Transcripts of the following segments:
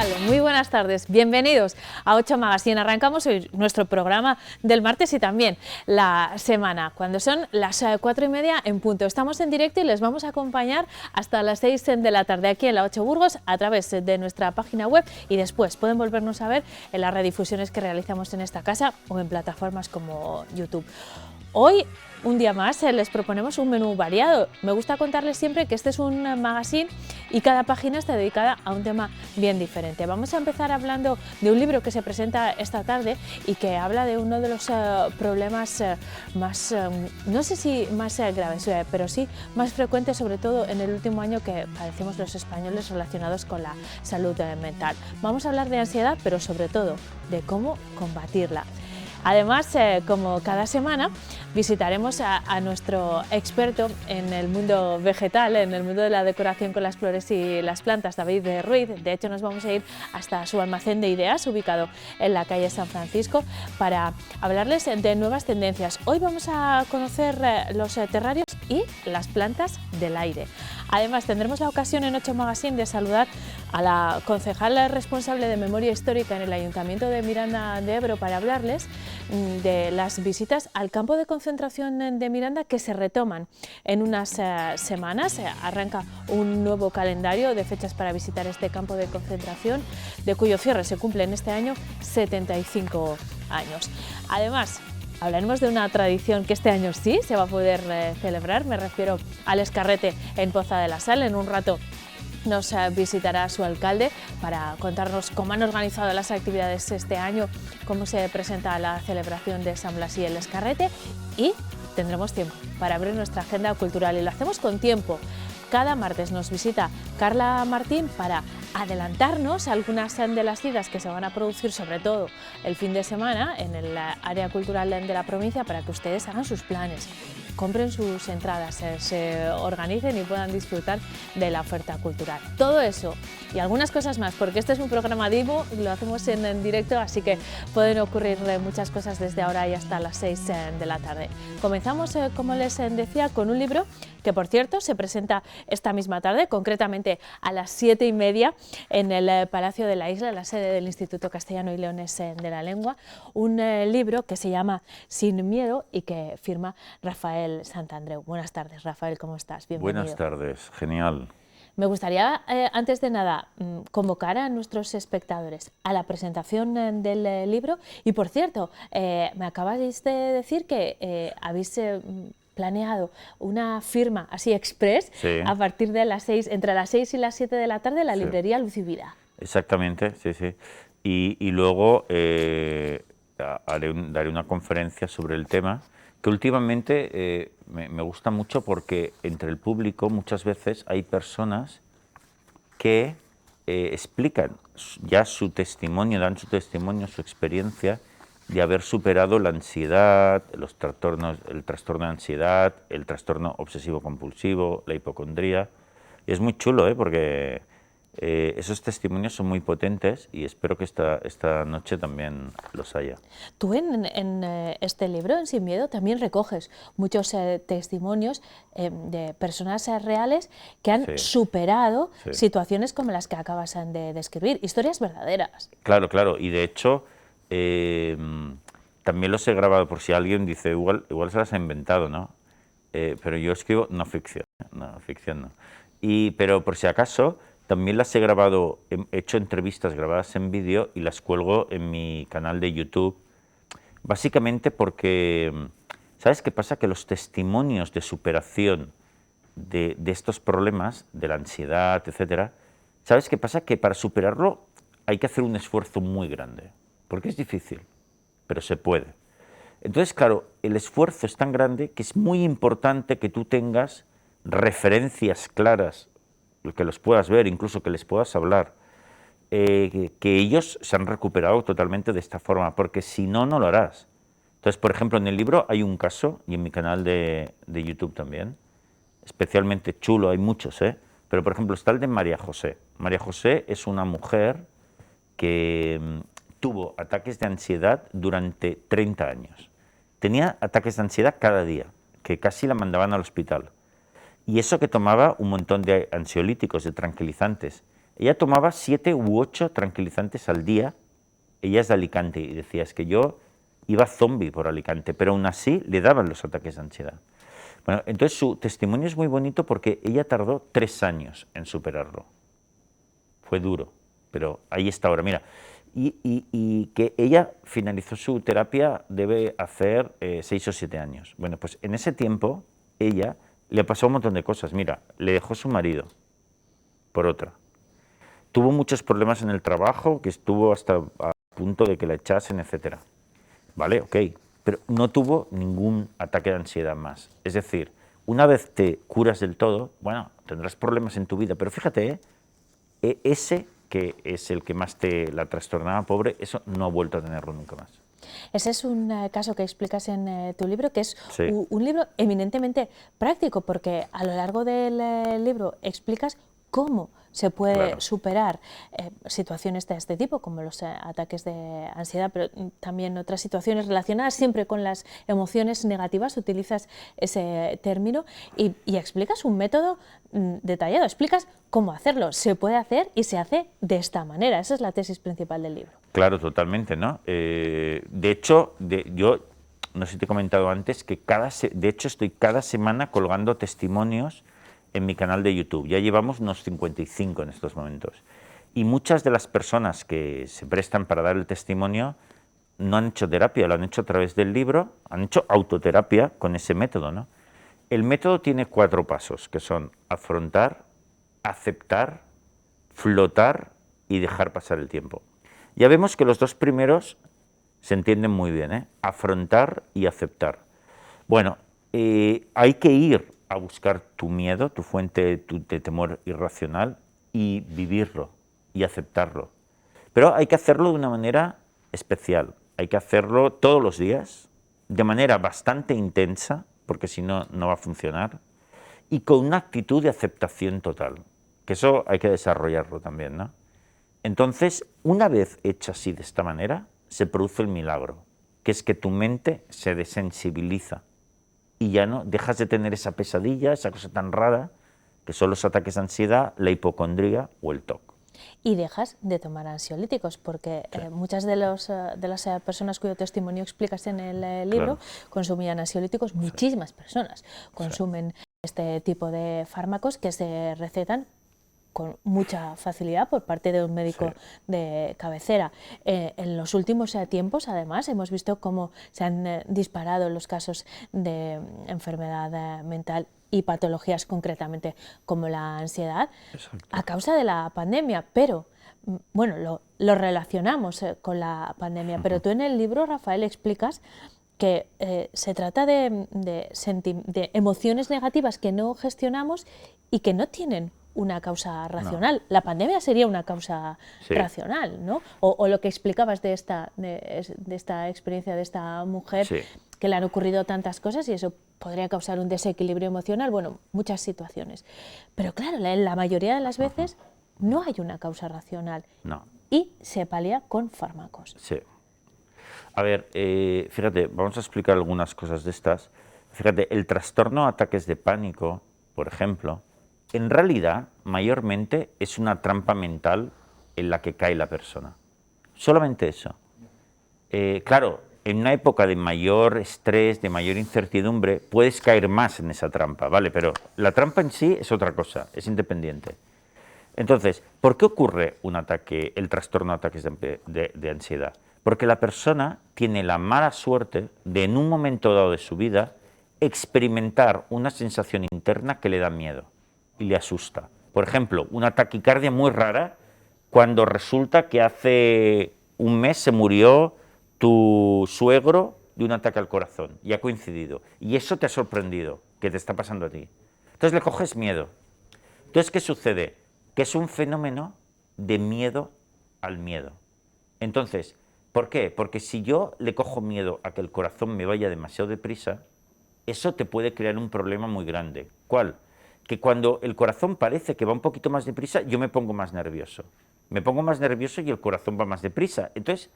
tal? Muy buenas tardes, bienvenidos a 8 Magazine. Arrancamos hoy nuestro programa del martes y también la semana, cuando son las 4:30 en punto. Estamos en directo y les vamos a acompañar hasta las 6 de la tarde aquí en la 8 Burgos a través de nuestra página web y después pueden volvernos a ver en las redifusiones que realizamos en esta casa o en plataformas como YouTube. Hoy, un día más, les proponemos un menú variado. Me gusta contarles siempre que este es un magazine y cada página está dedicada a un tema bien diferente. Vamos a empezar hablando de un libro que se presenta esta tarde y que habla de uno de los problemas más, no sé si más graves, pero sí más frecuentes, sobre todo en el último año que padecemos los españoles relacionados con la salud mental. Vamos a hablar de ansiedad, pero sobre todo de cómo combatirla. Además, como cada semana, visitaremos a nuestro experto en el mundo vegetal, en el mundo de la decoración con las flores y las plantas, David Ruiz. De hecho, nos vamos a ir hasta su almacén de ideas, ubicado en la calle San Francisco, para hablarles de nuevas tendencias. Hoy vamos a conocer los terrarios y las plantas del aire. Además, tendremos la ocasión en 8 Magazine de saludar a la concejal responsable de Memoria Histórica en el Ayuntamiento de Miranda de Ebro para hablarles de las visitas al campo de concentración de Miranda que se retoman en unas semanas. Arranca un nuevo calendario de fechas para visitar este campo de concentración, de cuyo cierre se cumple en este año 75 años. Además, hablaremos de una tradición que este año sí se va a poder celebrar. Me refiero al escarrete en Poza de la Sal. En un rato nos visitará su alcalde para contarnos cómo han organizado las actividades este año, cómo se presenta la celebración de San Blas y el escarrete, y tendremos tiempo para abrir nuestra agenda cultural y lo hacemos con tiempo. Cada martes nos visita Carla Martín para adelantarnos algunas de las citas que se van a producir, sobre todo el fin de semana, en el área cultural de la provincia, para que ustedes hagan sus planes, compren sus entradas, se organicen y puedan disfrutar de la oferta cultural. Todo eso y algunas cosas más, porque este es un programa vivo, lo hacemos en directo, así que pueden ocurrir muchas cosas desde ahora y hasta las 6 de la tarde. Comenzamos, como les decía, con un libro que, por cierto, se presenta esta misma tarde, concretamente a las 7:30 en el Palacio de la Isla, la sede del Instituto Castellano y Leonés de la Lengua, un libro que se llama Sin miedo y que firma Rafael Santandreu. Buenas tardes, Rafael, ¿cómo estás? Bienvenido. Buenas tardes, genial. Me gustaría, antes de nada, convocar a nuestros espectadores a la presentación del libro. Y, por cierto, me acabáis de decir que habéis planeado una firma así express, sí, a partir de las 6, entre las 6 y las 7 de la tarde en la librería Luz y Vida. Exactamente, sí, sí. Y luego daré una conferencia sobre el tema, que últimamente me gusta mucho porque entre el público muchas veces hay personas que explican ya su testimonio, dan su testimonio, su experiencia de haber superado la ansiedad, el trastorno de ansiedad, el trastorno obsesivo-compulsivo, la hipocondría. Y es muy chulo, porque esos testimonios son muy potentes y espero que esta noche también los haya. Tú en este libro, en Sin miedo, también recoges muchos testimonios de personas reales que han superado situaciones como las que acabas de describir, historias verdaderas. Claro, claro, y de hecho también los he grabado por si alguien dice, igual se las ha inventado, ¿no? Pero yo escribo no ficción no. Pero por si acaso, también las he grabado, he hecho entrevistas grabadas en vídeo y las cuelgo en mi canal de YouTube, básicamente porque, ¿sabes qué pasa? Que los testimonios de superación de estos problemas, de la ansiedad, etcétera, ¿sabes qué pasa? Que para superarlo hay que hacer un esfuerzo muy grande, porque es difícil, pero se puede. Entonces, claro, el esfuerzo es tan grande que es muy importante que tú tengas referencias claras, que los puedas ver, incluso que les puedas hablar, que ellos se han recuperado totalmente de esta forma, porque si no, no lo harás. Entonces, por ejemplo, en el libro hay un caso, y en mi canal de YouTube también, especialmente chulo, hay muchos, pero por ejemplo está el de María José. María José es una mujer que tuvo ataques de ansiedad durante 30 años. Tenía ataques de ansiedad cada día, que casi la mandaban al hospital. Y eso que tomaba un montón de ansiolíticos, de tranquilizantes. Ella tomaba 7 u 8 tranquilizantes al día. Ella es de Alicante y decía, es que yo iba zombie por Alicante, pero aún así le daban los ataques de ansiedad. Bueno, entonces su testimonio es muy bonito porque ella tardó 3 años en superarlo. Fue duro, pero ahí está ahora. Mira, y que ella finalizó su terapia debe hacer 6 o 7 años. Bueno, pues en ese tiempo ella le pasó un montón de cosas. Mira, le dejó su marido por otra. Tuvo muchos problemas en el trabajo, que estuvo hasta a punto de que la echasen, etcétera. Vale, ok, pero no tuvo ningún ataque de ansiedad más. Es decir, una vez te curas del todo, bueno, tendrás problemas en tu vida, pero fíjate, ese que es el que más te la trastornaba, pobre, eso no ha vuelto a tenerlo nunca más. Ese es un caso que explicas en tu libro, que es Sí. un libro eminentemente práctico, porque a lo largo del libro explicas cómo se puede Claro. superar situaciones de este tipo, como los ataques de ansiedad, pero también otras situaciones relacionadas siempre con las emociones negativas, utilizas ese término y explicas un método detallado, explicas cómo hacerlo. Se puede hacer y se hace de esta manera. Esa es la tesis principal del libro. Claro, totalmente, ¿no? De hecho, yo no sé si te he comentado antes que de hecho estoy cada semana colgando testimonios en mi canal de YouTube. Ya llevamos unos 55 en estos momentos. Y muchas de las personas que se prestan para dar el testimonio no han hecho terapia, lo han hecho a través del libro, han hecho autoterapia con ese método, ¿no? El método tiene 4 pasos, que son afrontar, aceptar, flotar y dejar pasar el tiempo. Ya vemos que los 2 primeros se entienden muy bien, ¿eh? Afrontar y aceptar. Bueno, hay que ir a buscar tu miedo, tu fuente de temor irracional y vivirlo y aceptarlo. Pero hay que hacerlo de una manera especial. Hay que hacerlo todos los días, de manera bastante intensa, porque si no, no va a funcionar, y con una actitud de aceptación total, que eso hay que desarrollarlo también, ¿no? Entonces, una vez hecho así de esta manera, se produce el milagro, que es que tu mente se desensibiliza y ya no dejas de tener esa pesadilla, esa cosa tan rara, que son los ataques de ansiedad, la hipocondría o el TOC. Y dejas de tomar ansiolíticos, porque Sí. muchas de las personas cuyo testimonio explicas en el libro consumían ansiolíticos, muchísimas personas consumen este tipo de fármacos que se recetan con mucha facilidad por parte de un médico de cabecera. En los últimos tiempos, además, hemos visto cómo se han disparado los casos de enfermedad mental y patologías concretamente como la ansiedad. Exacto. A causa de la pandemia, pero bueno, lo relacionamos con la pandemia, pero tú en el libro, Rafael, explicas que se trata de emociones negativas que no gestionamos y que no tienen una causa racional. La pandemia sería una causa racional, ¿no? O lo que explicabas de esta experiencia de esta mujer, que le han ocurrido tantas cosas y eso podría causar un desequilibrio emocional, bueno, muchas situaciones. Pero claro, la mayoría de las veces no hay una causa racional y se palía con fármacos. Sí. A ver, fíjate, vamos a explicar algunas cosas de estas. Fíjate, el trastorno de ataques de pánico, por ejemplo, en realidad, mayormente, es una trampa mental en la que cae la persona. Solamente eso. Claro, en una época de mayor estrés, de mayor incertidumbre, puedes caer más en esa trampa, ¿vale? Pero la trampa en sí es otra cosa, es independiente. Entonces, ¿por qué ocurre un ataque, el trastorno de ataques de ansiedad? Porque la persona tiene la mala suerte de, en un momento dado de su vida, experimentar una sensación interna que le da miedo y le asusta. Por ejemplo, una taquicardia muy rara cuando resulta que hace un mes se murió tu suegro de un ataque al corazón y ha coincidido. Y eso te ha sorprendido, que te está pasando a ti. Entonces le coges miedo. Entonces, ¿qué sucede? Que es un fenómeno de miedo al miedo. Entonces, ¿por qué? Porque si yo le cojo miedo a que el corazón me vaya demasiado deprisa, eso te puede crear un problema muy grande. ¿Cuál? Que cuando el corazón parece que va un poquito más deprisa, yo me pongo más nervioso. Me pongo más nervioso y el corazón va más deprisa. Entonces,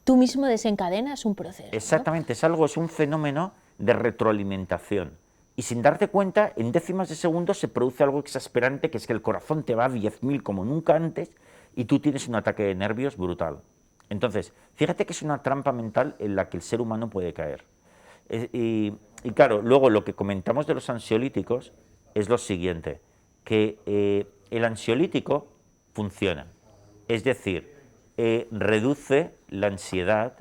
tú mismo desencadenas un proceso. Exactamente, ¿no? Es un fenómeno de retroalimentación. y sin darte cuenta, en décimas de segundo se produce algo exasperante, que es que el corazón te va a 10.000 como nunca antes y tú tienes un ataque de nervios brutal. Entonces, fíjate que es una trampa mental en la que el ser humano puede caer. Y claro, luego lo que comentamos de los ansiolíticos es lo siguiente, que el ansiolítico funciona, es decir, reduce la ansiedad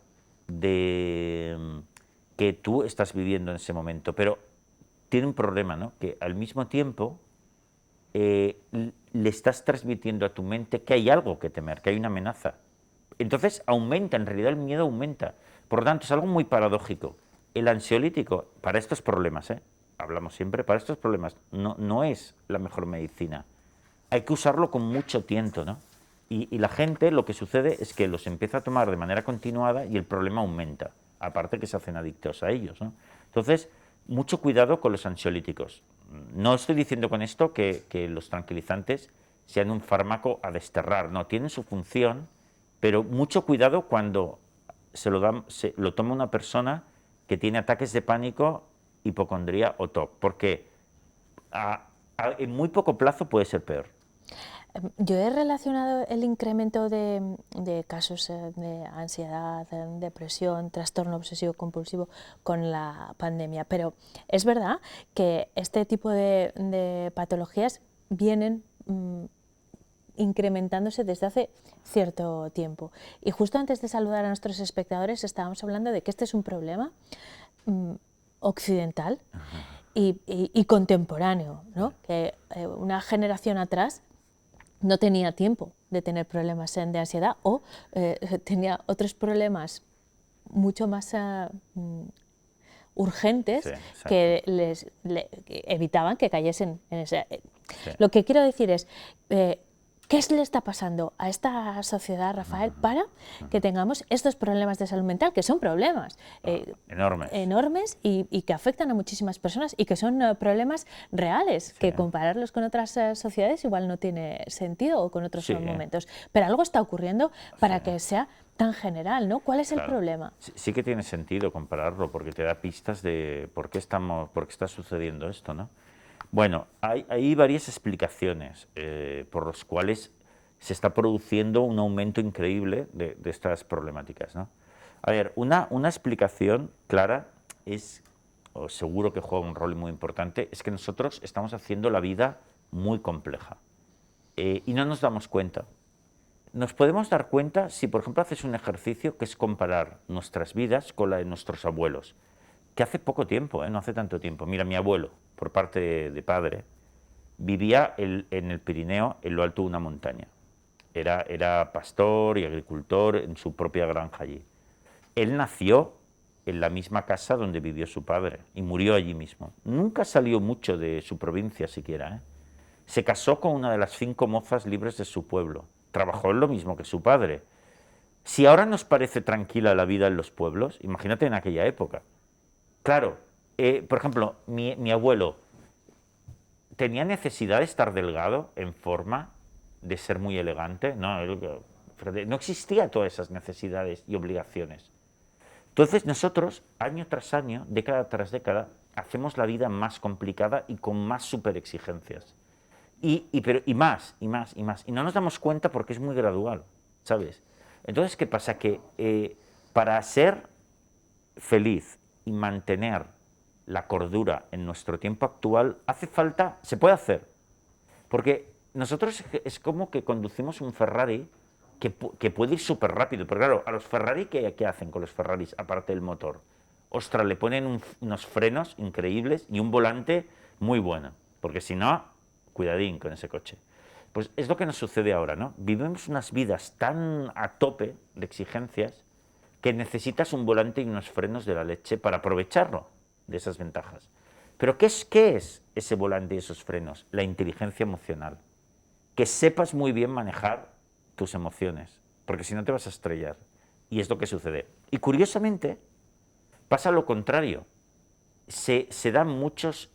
que tú estás viviendo en ese momento, pero tiene un problema, ¿no? Que al mismo tiempo le estás transmitiendo a tu mente que hay algo que temer, que hay una amenaza. Entonces aumenta, en realidad el miedo aumenta. Por lo tanto, es algo muy paradójico. El ansiolítico, para estos problemas, hablamos siempre, para estos problemas, no es la mejor medicina. Hay que usarlo con mucho tiento, ¿no? Y la gente, lo que sucede es que los empieza a tomar de manera continuada y el problema aumenta, aparte que se hacen adictos a ellos, ¿no? Entonces, mucho cuidado con los ansiolíticos. No estoy diciendo con esto que los tranquilizantes sean un fármaco a desterrar, no, tienen su función, pero mucho cuidado cuando se lo toma una persona que tiene ataques de pánico, hipocondría o TOC, porque en muy poco plazo puede ser peor. Yo he relacionado el incremento de casos de ansiedad, depresión, trastorno obsesivo compulsivo con la pandemia, pero es verdad que este tipo de patologías vienen incrementándose desde hace cierto tiempo. Y justo antes de saludar a nuestros espectadores estábamos hablando de que este es un problema occidental y contemporáneo, ¿no? Que una generación atrás no tenía tiempo de tener problemas de ansiedad o tenía otros problemas mucho más urgentes Sí, que que evitaban que cayesen en ese. Sí. Lo que quiero decir es, ¿qué le está pasando a esta sociedad, Rafael, para que tengamos estos problemas de salud mental, que son problemas enormes y que afectan a muchísimas personas y que son problemas reales, sí, que compararlos con otras sociedades igual no tiene sentido o con otros momentos? Pero algo está ocurriendo para que sea tan general, ¿no? ¿Cuál es el problema? Sí que tiene sentido compararlo porque te da pistas de por qué está sucediendo esto, ¿no? Bueno, hay varias explicaciones por las cuales se está produciendo un aumento increíble de estas problemáticas, ¿no? A ver, una explicación clara es, o seguro que juega un rol muy importante, es que nosotros estamos haciendo la vida muy compleja y no nos damos cuenta. Nos podemos dar cuenta si, por ejemplo, haces un ejercicio que es comparar nuestras vidas con la de nuestros abuelos, que hace poco tiempo, no hace tanto tiempo. Mira, mi abuelo, por parte de padre, vivía en el Pirineo, en lo alto de una montaña. Era pastor y agricultor en su propia granja allí. Él nació en la misma casa donde vivió su padre y murió allí mismo. Nunca salió mucho de su provincia siquiera. Se casó con una de las 5 mozas libres de su pueblo. Trabajó en lo mismo que su padre. Si ahora nos parece tranquila la vida en los pueblos, imagínate en aquella época. Claro, por ejemplo, mi abuelo tenía necesidad de estar delgado, en forma, de ser muy elegante. No existía todas esas necesidades y obligaciones. Entonces nosotros, año tras año, década tras década, hacemos la vida más complicada y con más superexigencias. Y más. Y no nos damos cuenta porque es muy gradual, ¿sabes? Entonces, ¿qué pasa? Que para ser feliz y mantener la cordura en nuestro tiempo actual, hace falta, se puede hacer. Porque nosotros es como que conducimos un Ferrari que puede ir súper rápido. Pero claro, a los Ferrari, ¿qué hacen con los Ferraris aparte del motor? Ostras, le ponen unos frenos increíbles y un volante muy bueno. Porque si no, cuidadín con ese coche. Pues es lo que nos sucede ahora, ¿no? Vivimos unas vidas tan a tope de exigencias que necesitas un volante y unos frenos de la leche para aprovecharlo de esas ventajas. Pero ¿qué es ese volante y esos frenos? La inteligencia emocional. Que sepas muy bien manejar tus emociones, porque si no te vas a estrellar. Y es lo que sucede. Y curiosamente, pasa lo contrario. Se dan muchos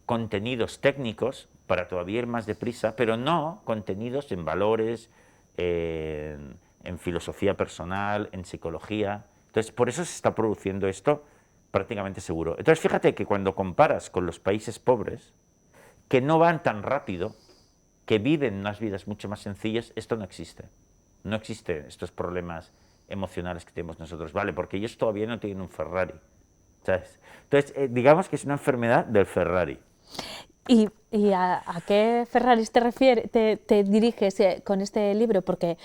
contenidos técnicos para todavía ir más deprisa, pero no contenidos en valores, en filosofía personal, en psicología. Entonces, por eso se está produciendo esto prácticamente seguro. Entonces, fíjate que cuando comparas con los países pobres, que no van tan rápido, que viven unas vidas mucho más sencillas, esto no existe. No existen estos problemas emocionales que tenemos nosotros, ¿vale? Porque ellos todavía no tienen un Ferrari, ¿sabes? Entonces, digamos que es una enfermedad del Ferrari. ¿Y a qué Ferraris te diriges con este libro? Porque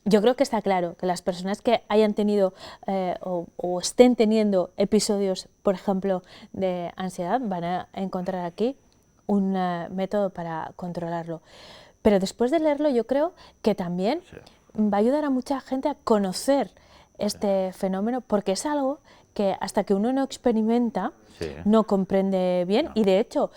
yo creo que está claro que las personas que hayan tenido o estén teniendo episodios, por ejemplo, de ansiedad, van a encontrar aquí un método para controlarlo. Pero después de leerlo, yo creo que también Sí. va a ayudar a mucha gente a conocer este fenómeno, porque es algo que hasta que uno no experimenta, Sí. no comprende bien, No. y de hecho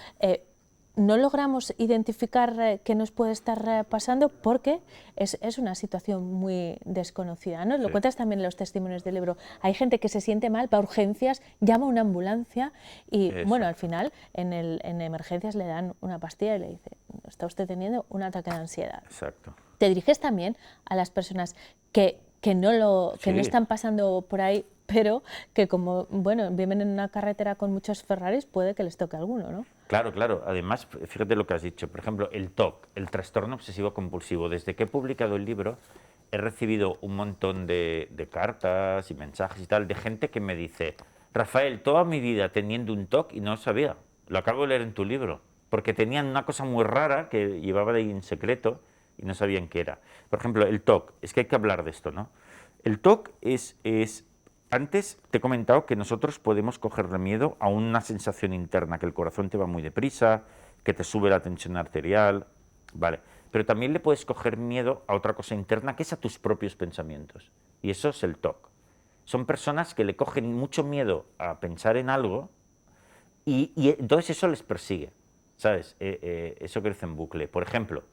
no logramos identificar qué nos puede estar pasando porque es una situación muy desconocida, ¿no? Lo Sí. cuentas también en los testimonios del libro. Hay gente que se siente mal, va a urgencias, llama a una ambulancia y, bueno, al Exacto. final en emergencias le dan una pastilla y le dice, está usted teniendo un ataque de ansiedad. Exacto. Te diriges también a las personas que no Sí. están pasando por ahí, pero que como, bueno, viven en una carretera con muchos Ferraris, puede que les toque alguno, ¿no? Claro, claro. Además, fíjate lo que has dicho. Por ejemplo, el TOC, el trastorno obsesivo compulsivo. Desde que he publicado el libro, he recibido un montón de cartas y mensajes y tal de gente que me dice, Rafael, toda mi vida teniendo un TOC y no lo sabía. Lo acabo de leer en tu libro. Porque tenían una cosa muy rara que llevaba de ahí en secreto y no sabían qué era. Por ejemplo, el TOC. Es que hay que hablar de esto, ¿no? El TOC es antes te he comentado que nosotros podemos cogerle miedo a una sensación interna, que el corazón te va muy deprisa, que te sube la tensión arterial, ¿vale? Pero también le puedes coger miedo a otra cosa interna, que es a tus propios pensamientos. Y eso es el TOC. Son personas que le cogen mucho miedo a pensar en algo y entonces eso les persigue, ¿sabes? Eso crece en bucle. Por ejemplo,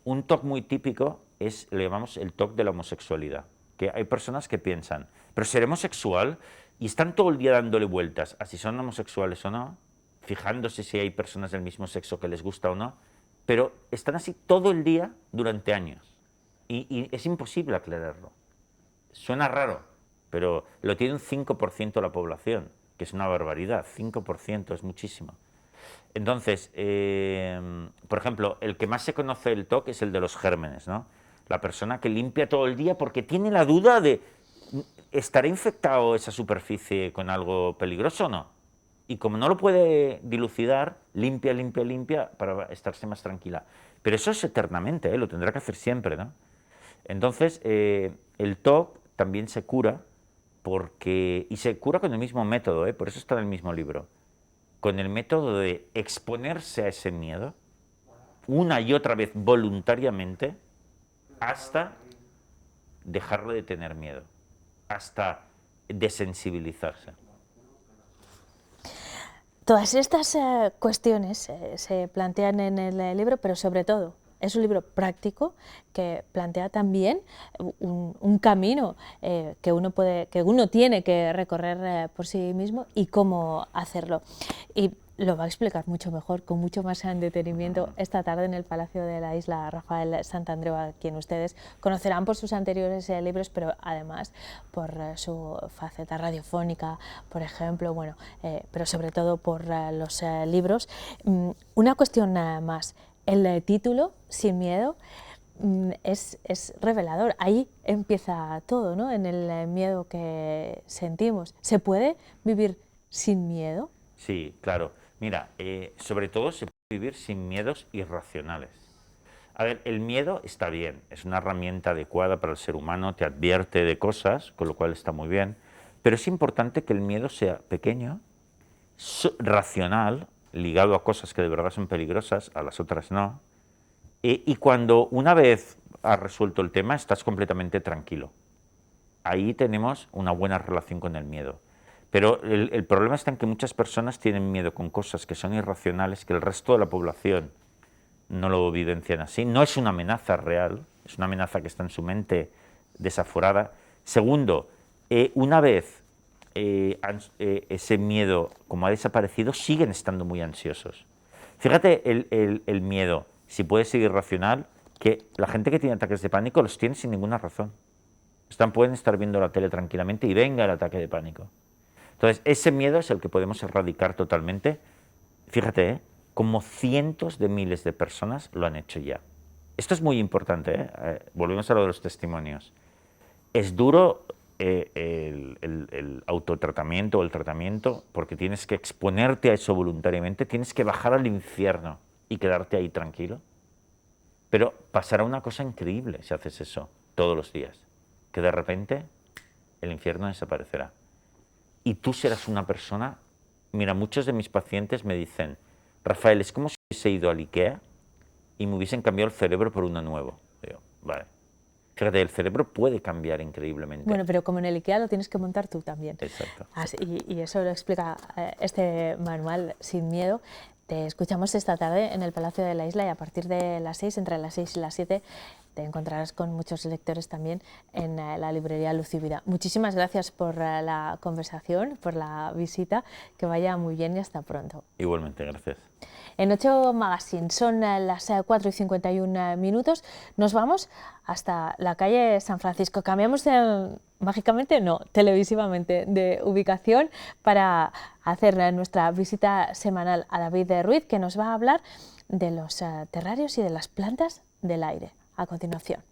un TOC muy típico es, le llamamos el TOC de la homosexualidad, que hay personas que piensan, pero seré homosexual, y están todo el día dándole vueltas a si son homosexuales o no, fijándose si hay personas del mismo sexo que les gusta o no, pero están así todo el día durante años, y es imposible aclararlo. Suena raro, pero lo tiene un 5% de la población, que es una barbaridad, 5% es muchísimo. Entonces, por ejemplo, el que más se conoce el TOC es el de los gérmenes, ¿no? La persona que limpia todo el día porque tiene la duda de, ¿estará infectado esa superficie con algo peligroso o no? Y como no lo puede dilucidar, limpia, limpia, limpia para estarse más tranquila. Pero eso es eternamente, lo tendrá que hacer siempre, ¿no? Entonces, el TOC también se cura y se cura con el mismo método, por eso está en el mismo libro, con el método de exponerse a ese miedo una y otra vez voluntariamente hasta dejarlo de tener miedo, hasta desensibilizarse. Todas estas cuestiones se plantean en el libro, pero sobre todo es un libro práctico que plantea también un camino que uno tiene que recorrer por sí mismo y cómo hacerlo. Y lo va a explicar mucho mejor, con mucho más detenimiento esta tarde en el Palacio de la Isla Rafael Santandreu, a quien ustedes conocerán por sus anteriores libros, pero además por su faceta radiofónica, por ejemplo, bueno, pero sobre todo por los libros. Una cuestión nada más, el título, Sin miedo, es revelador. Ahí empieza todo, ¿no? En el miedo que sentimos. ¿Se puede vivir sin miedo? Sí, claro. Mira, sobre todo se puede vivir sin miedos irracionales. A ver, el miedo está bien, es una herramienta adecuada para el ser humano, te advierte de cosas, con lo cual está muy bien, pero es importante que el miedo sea pequeño, racional, ligado a cosas que de verdad son peligrosas, a las otras no, y cuando una vez has resuelto el tema estás completamente tranquilo. Ahí tenemos una buena relación con el miedo. Pero el problema está en que muchas personas tienen miedo con cosas que son irracionales, que el resto de la población no lo vivencian así. No es una amenaza real, es una amenaza que está en su mente desaforada. Segundo, una vez ese miedo como ha desaparecido, siguen estando muy ansiosos. Fíjate el miedo, si puede ser irracional, que la gente que tiene ataques de pánico los tiene sin ninguna razón. Pueden estar viendo la tele tranquilamente y venga el ataque de pánico. Entonces, ese miedo es el que podemos erradicar totalmente. Fíjate, como cientos de miles de personas lo han hecho ya. Esto es muy importante, volvemos a lo de los testimonios. Es duro el autotratamiento o el tratamiento porque tienes que exponerte a eso voluntariamente, tienes que bajar al infierno y quedarte ahí tranquilo. Pero pasará una cosa increíble si haces eso todos los días, que de repente el infierno desaparecerá. Y tú serás una persona... Mira, muchos de mis pacientes me dicen, Rafael, es como si hubiese ido al IKEA y me hubiesen cambiado el cerebro por uno nuevo. Digo, vale. Fíjate, el cerebro puede cambiar increíblemente. Bueno, pero como en el IKEA lo tienes que montar tú también. Exacto. Y eso lo explica este manual Sin Miedo. Te escuchamos esta tarde en el Palacio de la Isla y a partir de las 6, entre las 6 y las 7, te encontrarás con muchos lectores también en la librería Luz y Vida. Muchísimas gracias por la conversación, por la visita, que vaya muy bien y hasta pronto. Igualmente, gracias. En 8 Magazine son las 4 y 51 minutos, nos vamos hasta la calle San Francisco. Cambiamos mágicamente, no, televisivamente de ubicación para hacer nuestra visita semanal a David Ruiz, que nos va a hablar de los terrarios y de las plantas del aire. A continuación.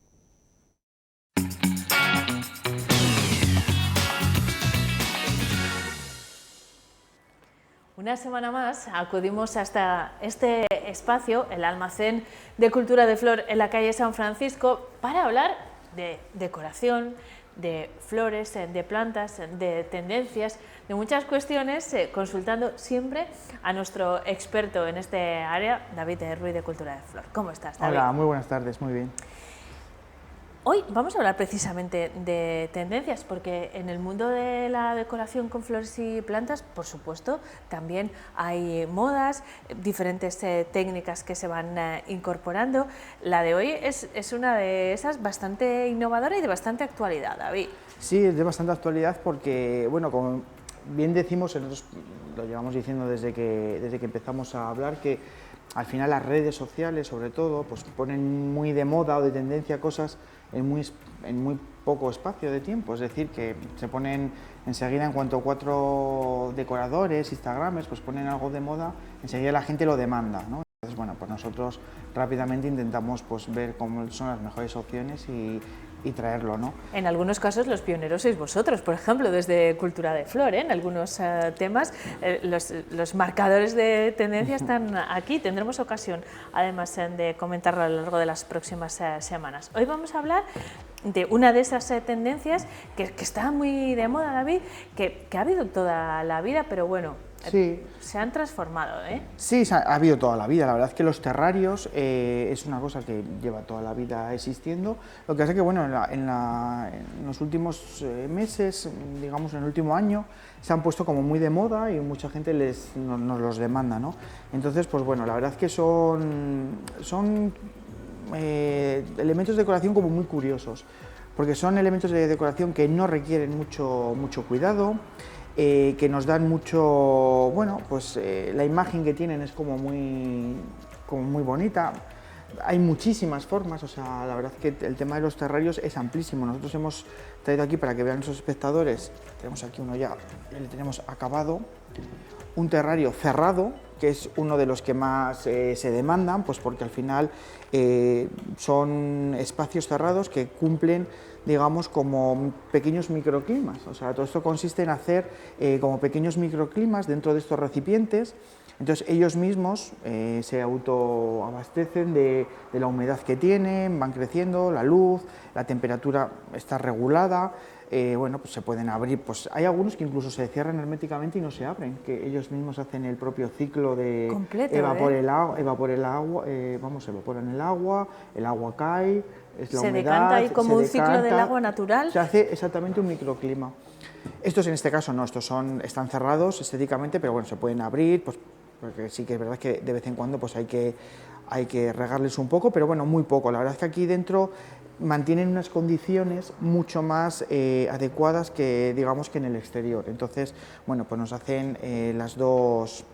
Una semana más acudimos hasta este espacio, el Almacén de Cultura de Flor en la calle San Francisco, para hablar de decoración, de flores, de plantas, de tendencias, de muchas cuestiones, consultando siempre a nuestro experto en este área, David Ruiz de Cultura de Flor. ¿Cómo estás, David? Hola, muy buenas tardes, muy bien. Hoy vamos a hablar precisamente de tendencias, porque en el mundo de la decoración con flores y plantas, por supuesto, también hay modas, diferentes técnicas que se van incorporando. La de hoy es una de esas bastante innovadora y de bastante actualidad, David. Sí, es de bastante actualidad porque, bueno, como bien decimos, nosotros lo llevamos diciendo desde que empezamos a hablar, que al final las redes sociales, sobre todo, pues ponen muy de moda o de tendencia cosas en muy poco espacio de tiempo, es decir, que se ponen enseguida, en cuanto 4 decoradores, instagramers, pues ponen algo de moda, enseguida la gente lo demanda, ¿no? Entonces, bueno, pues nosotros rápidamente intentamos pues ver cómo son las mejores opciones y traerlo, ¿no? En algunos casos los pioneros sois vosotros, por ejemplo, desde Cultura de Flor, en algunos temas los marcadores de tendencia están aquí. Tendremos ocasión, además, de comentarlo a lo largo de las próximas semanas. Hoy vamos a hablar de una de esas tendencias que está muy de moda, David, que ha habido toda la vida, pero bueno, sí, se han transformado, ¿eh? Sí, ha habido toda la vida. La verdad es que los terrarios es una cosa que lleva toda la vida existiendo. Lo que pasa es que, bueno, en los últimos meses, digamos en el último año, se han puesto como muy de moda y mucha gente nos los demanda, ¿no? Entonces, pues bueno, la verdad es que son elementos de decoración como muy curiosos, porque son elementos de decoración que no requieren mucho cuidado, que nos dan mucho, bueno, pues la imagen que tienen es como muy bonita. Hay muchísimas formas, o sea, la verdad es que el tema de los terrarios es amplísimo. Nosotros hemos traído aquí, para que vean nuestros espectadores, tenemos aquí uno ya le tenemos acabado, un terrario cerrado, que es uno de los que más se demandan, pues porque al final son espacios cerrados que cumplen, digamos, como pequeños microclimas. O sea, todo esto consiste en hacer como pequeños microclimas dentro de estos recipientes. Entonces ellos mismos se autoabastecen de la humedad que tienen, van creciendo, la luz, la temperatura está regulada. Bueno, pues se pueden abrir, pues hay algunos que incluso se cierran herméticamente y no se abren, que ellos mismos hacen el propio ciclo de completo, evaporan el agua cae, es la humedad, se decanta ahí como un ciclo del agua natural. Se hace exactamente un microclima. Estos en este caso no, están cerrados estéticamente, pero bueno, se pueden abrir, pues porque sí que es verdad que de vez en cuando pues hay que regarles un poco, pero bueno, muy poco. La verdad es que aquí dentro mantienen unas condiciones mucho más adecuadas que, digamos, que en el exterior. Entonces, bueno, pues nos hacen las dos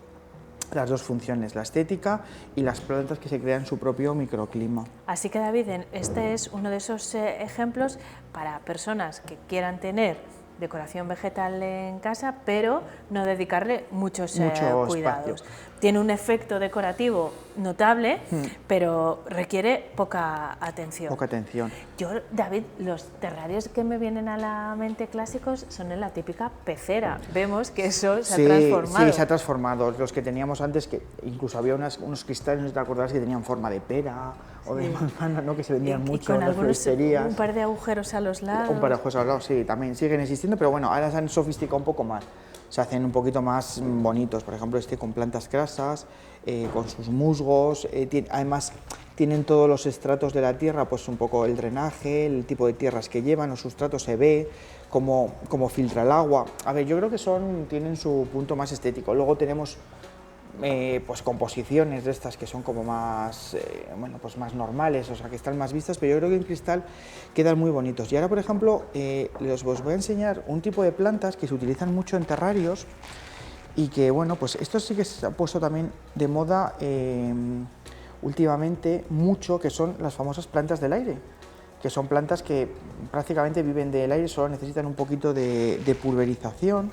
funciones, la estética y las plantas que se crean su propio microclima. Así que, David, este es uno de esos ejemplos para personas que quieran tener decoración vegetal en casa, pero no dedicarle muchos Mucho cuidados. espacio. Tiene un efecto decorativo notable, pero requiere poca atención. Poca atención. Yo, David, los terrarios que me vienen a la mente clásicos son en la típica pecera. Vemos que eso se ha transformado. Sí, se ha transformado. Los que teníamos antes, que incluso había unos cristales, no sé si te acordarás, que tenían forma de pera o de manzana, ¿no? Que se vendían mucho con en las floristerías. un par de agujeros a los lados. Un par de agujeros a los lados, sí, también siguen existiendo, pero bueno, ahora se han sofisticado un poco más. Se hacen un poquito más bonitos, por ejemplo, con plantas grasas, con sus musgos, además tienen todos los estratos de la tierra, pues un poco el drenaje, el tipo de tierras que llevan, los sustratos, se ve cómo filtra el agua. A ver, yo creo que tienen su punto más estético. Luego tenemos pues composiciones de estas que son como más, bueno, pues más normales, o sea, que están más vistas, pero yo creo que en cristal quedan muy bonitos. Y ahora, por ejemplo, os voy a enseñar un tipo de plantas que se utilizan mucho en terrarios y que, bueno, pues esto sí que se ha puesto también de moda últimamente mucho, que son las famosas plantas del aire, que son plantas que prácticamente viven del aire, solo necesitan un poquito de pulverización.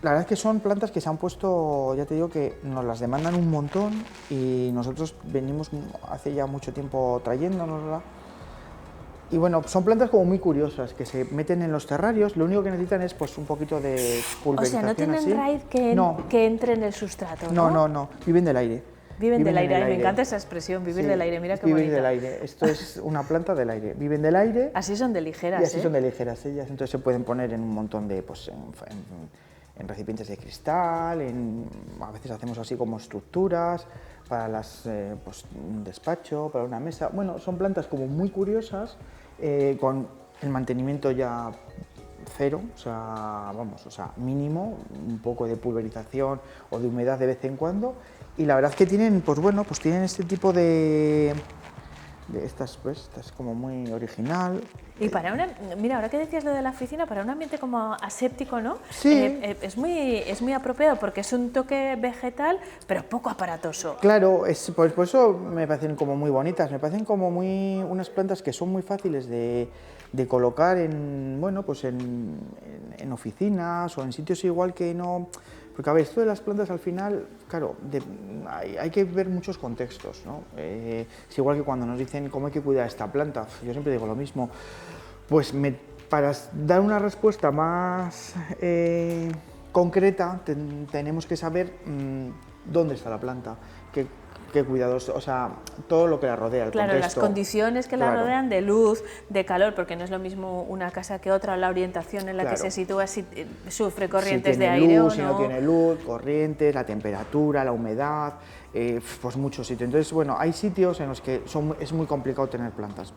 La verdad es que son plantas que se han puesto, ya te digo que nos las demandan un montón y nosotros venimos hace ya mucho tiempo trayéndonosla. Y bueno, son plantas como muy curiosas, que se meten en los terrarios, lo único que necesitan es pues un poquito de pulverización. O sea, no tienen así. raíz que entre en el sustrato, ¿no? No, viven del aire. Viven del aire. Me encanta esa expresión, vivir del aire, mira qué bonito. Vivir del aire, esto es una planta del aire, viven del aire. Así son de ligeras, Y así son de ligeras ellas, entonces se pueden poner en un montón de, pues, en recipientes de cristal, a veces hacemos así como estructuras para pues, un despacho, para una mesa. Bueno, son plantas como muy curiosas, con el mantenimiento ya cero, o sea, mínimo, un poco de pulverización o de humedad de vez en cuando, y la verdad es que tienen, pues bueno, pues tienen este tipo de estas, pues, esta es como muy original. Y para mira, ahora que decías lo de la oficina, para un ambiente como aséptico, ¿no? Sí. Es muy apropiado porque es un toque vegetal, pero poco aparatoso. Claro, por eso me parecen como muy bonitas, me parecen como unas plantas que son muy fáciles de colocar bueno, pues en oficinas o en sitios igual que no. Porque a ver, esto de las plantas al final, claro, hay que ver muchos contextos, ¿no? Es igual que cuando nos dicen cómo hay que cuidar esta planta, yo siempre digo lo mismo, pues para dar una respuesta más concreta tenemos que saber dónde está la planta, qué cuidados, o sea, todo lo que la rodea, el contexto. Las condiciones que la rodean de luz, de calor, porque no es lo mismo una casa que otra, la orientación en la que se sitúa, si sufre corrientes de aire o no. Si no tiene luz, corrientes, la temperatura, la humedad, pues muchos sitios. Entonces, bueno, hay sitios en los que es muy complicado tener plantas.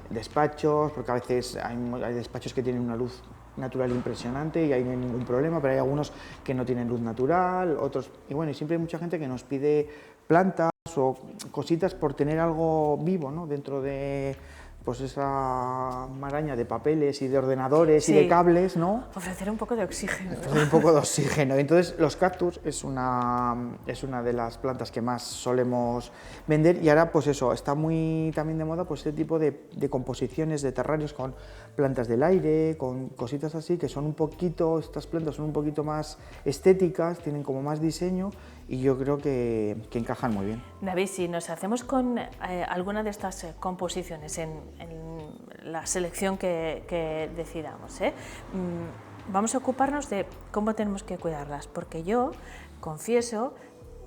Despachos, porque a veces hay despachos que tienen una luz natural impresionante y ahí no hay ningún problema, pero hay algunos que no tienen luz natural, otros, y bueno, y siempre hay mucha gente que nos pide plantas o cositas por tener algo vivo, ¿no? Dentro de pues esa maraña de papeles y de ordenadores y de cables, ¿no? Ofrecer un poco de oxígeno. Ofrecer un poco de oxígeno. Entonces, los cactus es una de las plantas que más solemos vender y ahora, pues eso, está muy también de moda pues este tipo de composiciones de terrarios con plantas del aire, con cositas así, que son un poquito, estas plantas son un poquito más estéticas, tienen como más diseño y yo creo que encajan muy bien. David, si nos hacemos con alguna de estas composiciones en la selección que decidamos, vamos a ocuparnos de cómo tenemos que cuidarlas, porque yo confieso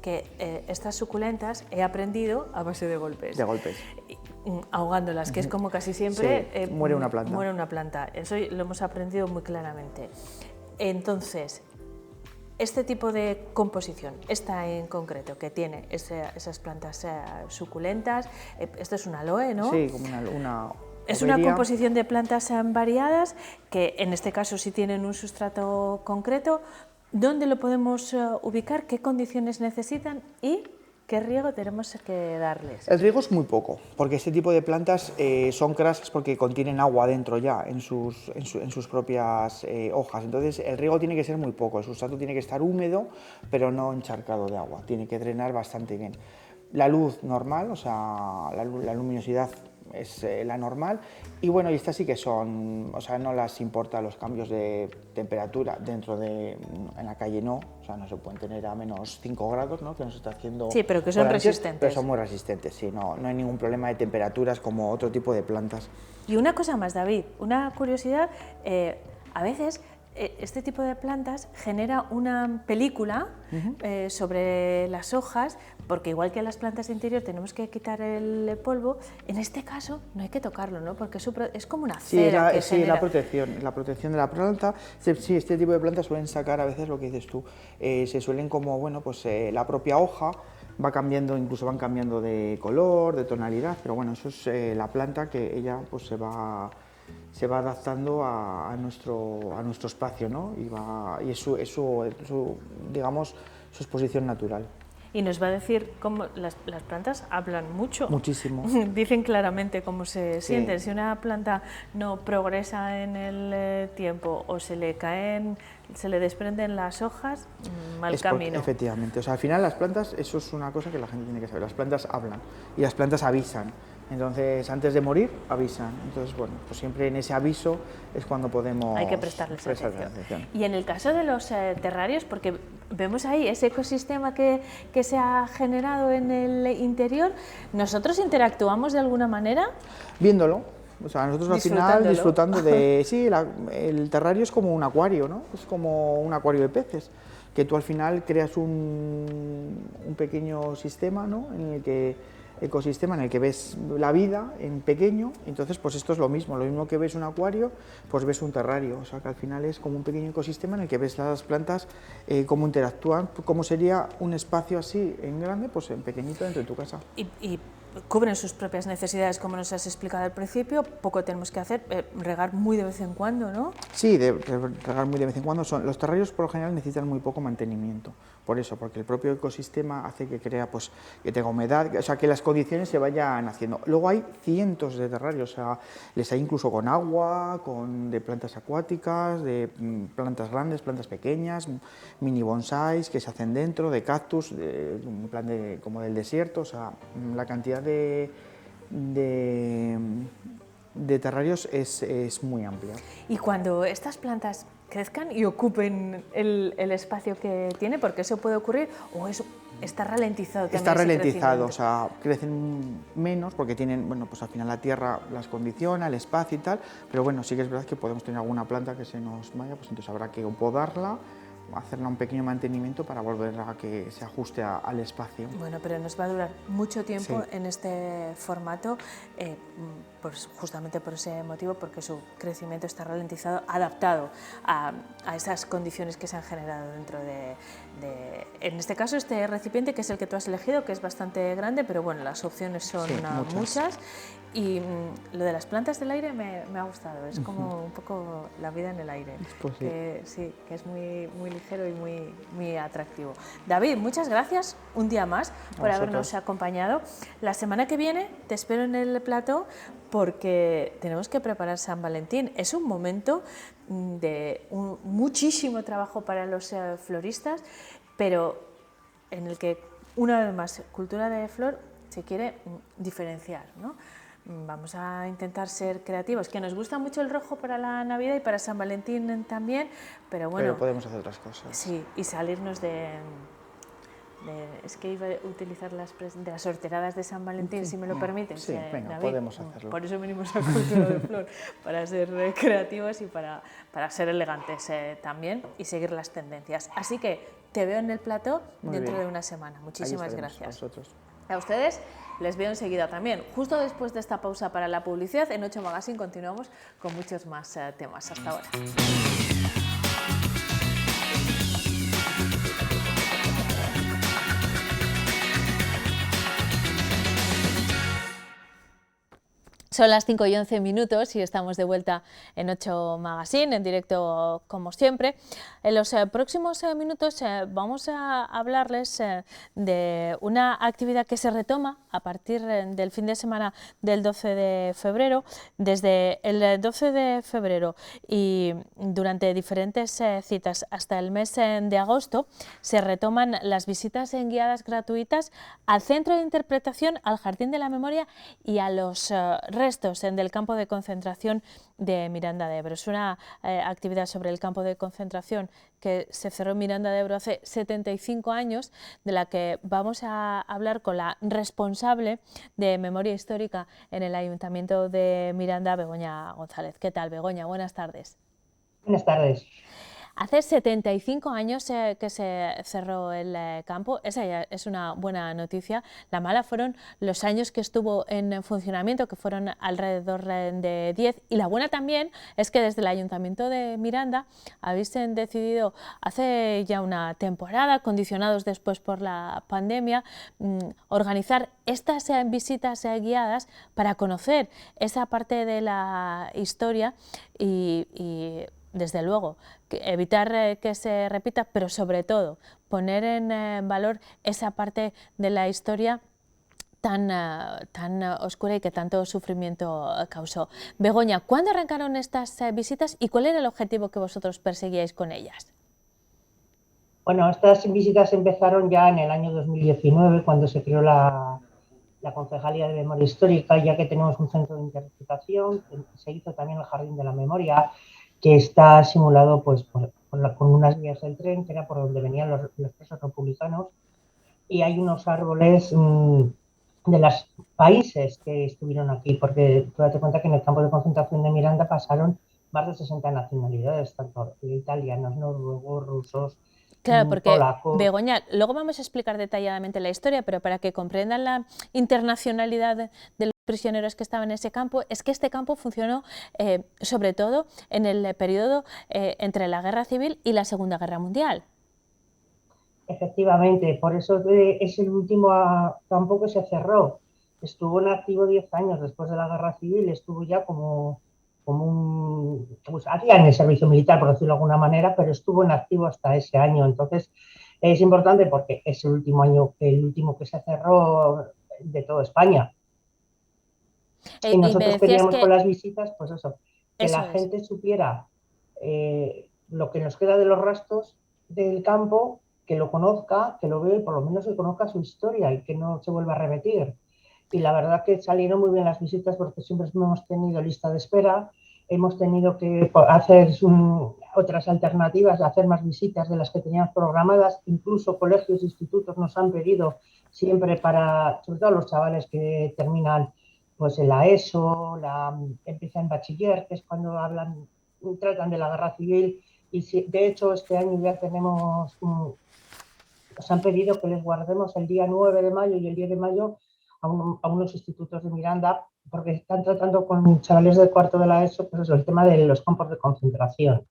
que estas suculentas he aprendido a base de golpes. De golpes. Ahogándolas, que es como casi siempre muere una planta. Muere una planta. Eso lo hemos aprendido muy claramente. Entonces, este tipo de composición, esta en concreto, que tiene esas plantas suculentas, esto es una aloe, ¿no? Sí, como una es una composición de plantas variadas, que en este caso sí tienen un sustrato concreto. ¿Dónde lo podemos ubicar? ¿Qué condiciones necesitan? ¿Y qué riego tenemos que darles? El riego es muy poco, porque este tipo de plantas son crasas porque contienen agua dentro ya, en sus propias hojas. Entonces el riego tiene que ser muy poco, el sustrato tiene que estar húmedo, pero no encharcado de agua, tiene que drenar bastante bien. La luz normal, o sea, la luminosidad es la normal. Y bueno, y estas sí que son, o sea, no las importa los cambios de temperatura en la calle no, o sea, no se pueden tener a menos 5 grados, ¿no? Que nos está haciendo... Sí, pero que son resistentes. Pero son muy resistentes, sí, no hay ningún problema de temperaturas como otro tipo de plantas. Y una cosa más, David, una curiosidad, a veces este tipo de plantas genera una película sobre las hojas, porque igual que las plantas de interior tenemos que quitar el polvo, en este caso no hay que tocarlo, ¿no? Porque es como una cera que genera. La protección de la planta. Sí, este tipo de plantas suelen sacar a veces lo que dices tú, se suelen como, bueno, pues la propia hoja va cambiando, incluso van cambiando de color, de tonalidad, pero bueno, eso es la planta que ella pues se va adaptando a nuestro espacio, ¿no? Y es su, digamos, su exposición natural. Y nos va a decir cómo las plantas hablan mucho. Muchísimo. Dicen claramente cómo se sienten. Si una planta no progresa en el tiempo o se le desprenden las hojas, mal camino. Efectivamente. O sea, al final las plantas, eso es una cosa que la gente tiene que saber. Las plantas hablan y las plantas avisan. Entonces, antes de morir, avisan. Entonces, bueno, pues siempre en ese aviso es cuando podemos... Hay que prestarles atención. Y en el caso de los terrarios, porque vemos ahí ese ecosistema que se ha generado en el interior, ¿nosotros interactuamos de alguna manera? Viéndolo. O sea, nosotros al final disfrutando de... Sí, el terrario es como un acuario, ¿no? Es como un acuario de peces, que tú al final creas un pequeño sistema, ¿no? Ecosistema en el que ves la vida en pequeño. Entonces pues esto es lo mismo que ves un acuario, pues ves un terrario, o sea que al final es como un pequeño ecosistema en el que ves las plantas cómo interactúan, cómo sería un espacio así en grande, pues en pequeñito dentro de tu casa. Y cubren sus propias necesidades, como nos has explicado al principio, poco tenemos que hacer, regar muy de vez en cuando, ¿no? Sí, regar muy de vez en cuando. Los terrarios por lo general necesitan muy poco mantenimiento, por eso, porque el propio ecosistema hace que tenga humedad, o sea, que las condiciones se vayan haciendo. Luego hay cientos de terrarios, o sea, les hay incluso con agua, de plantas acuáticas, de plantas grandes, plantas pequeñas, mini bonsáis que se hacen dentro, de cactus, en plan como del desierto, o sea, la cantidad de terrarios es muy amplia. Y cuando estas plantas crezcan y ocupen el espacio que tiene, porque eso puede ocurrir, o eso está ralentizado también. Está ralentizado, o sea, crecen menos porque tienen, bueno, pues al final la tierra las condiciona, el espacio y tal, pero bueno, sí que es verdad que podemos tener alguna planta que se nos vaya, pues entonces habrá que podarla, hacerle un pequeño mantenimiento para volver a que se ajuste al espacio. Bueno, pero nos va a durar mucho tiempo en este formato, pues justamente por ese motivo, porque su crecimiento está ralentizado, adaptado a esas condiciones que se han generado dentro en este caso, este recipiente, que es el que tú has elegido, que es bastante grande, pero bueno, las opciones son muchas. Y lo de las plantas del aire me ha gustado, es como un poco la vida en el aire, que es muy ligero y muy atractivo. David, muchas gracias un día más por habernos acompañado. La semana que viene te espero en el plató porque tenemos que preparar San Valentín. Es un momento de muchísimo trabajo para los floristas, pero en el que, una vez más, Cultura de Flor se quiere diferenciar, ¿no? Vamos a intentar ser creativos, que nos gusta mucho el rojo para la Navidad y para San Valentín también, pero bueno... Pero podemos hacer otras cosas. Sí, y salirnos es que iba a utilizar de las horteradas de San Valentín, si me lo permiten. Sí, venga, David, podemos hacerlo. Por eso venimos a Cultura de Flor, para ser creativos y para ser elegantes también y seguir las tendencias. Así que te veo en el plató dentro de una semana. Muchísimas gracias. A ustedes les veo enseguida también. Justo después de esta pausa para la publicidad, en 8 Magazine continuamos con muchos más temas. Hasta ahora. Son las 5:11 y estamos de vuelta en 8 Magazine, en directo como siempre. En los próximos minutos vamos a hablarles de una actividad que se retoma a partir del fin de semana del 12 de febrero. Desde el 12 de febrero y durante diferentes citas hasta el mes de agosto se retoman las visitas guiadas gratuitas al Centro de Interpretación, al Jardín de la Memoria y a los restos del campo de concentración de Miranda de Ebro. Es una actividad sobre el campo de concentración que se cerró en Miranda de Ebro hace 75 años, de la que vamos a hablar con la responsable de Memoria Histórica en el Ayuntamiento de Miranda, Begoña González. ¿Qué tal, Begoña? Buenas tardes. Buenas tardes. Hace 75 años que se cerró el campo, esa ya es una buena noticia. La mala fueron los años que estuvo en funcionamiento, que fueron alrededor de 10, y la buena también es que desde el Ayuntamiento de Miranda habéis decidido hace ya una temporada, condicionados después por la pandemia, organizar estas visitas guiadas para conocer esa parte de la historia y desde luego, evitar que se repita, pero sobre todo poner en valor esa parte de la historia tan oscura y que tanto sufrimiento causó. Begoña, ¿cuándo arrancaron estas visitas y cuál era el objetivo que vosotros perseguíais con ellas? Bueno, estas visitas empezaron ya en el año 2019, cuando se creó la Concejalía de Memoria Histórica, ya que tenemos un centro de interpretación. Se hizo también el Jardín de la Memoria, que está simulado pues, con unas vías del tren, que era por donde venían los presos republicanos, y hay unos árboles de los países que estuvieron aquí, porque tú date cuenta que en el campo de concentración de Miranda pasaron más de 60 nacionalidades, tanto italianos, noruegos, rusos, Claro, porque polacos. Begoña, luego vamos a explicar detalladamente la historia, pero para que comprendan la internacionalidad de los prisioneros que estaban en ese campo, es que este campo funcionó sobre todo en el periodo entre la Guerra Civil y la Segunda Guerra Mundial. Efectivamente, por eso es el último campo que se cerró. Estuvo en activo 10 años después de la Guerra Civil, estuvo ya como pues hacía en el servicio militar, por decirlo de alguna manera, pero estuvo en activo hasta ese año. Entonces, es importante porque es el último que se cerró de toda España. Y nosotros queríamos con las visitas, pues eso, que la gente supiera lo que nos queda de los restos del campo, que lo conozca, que lo vea y por lo menos que conozca su historia y que no se vuelva a repetir. Y la verdad que salieron muy bien las visitas, porque siempre hemos tenido lista de espera, hemos tenido que hacer otras alternativas, hacer más visitas de las que teníamos programadas. Incluso colegios e institutos nos han pedido siempre sobre todo los chavales que terminan pues en la ESO, empiezan bachiller, que es cuando tratan de la Guerra Civil, y de hecho este año ya nos han pedido que les guardemos el día 9 de mayo y el 10 de mayo a unos institutos de Miranda, porque están tratando con chavales del cuarto de la ESO, pues eso, el tema de los campos de concentración.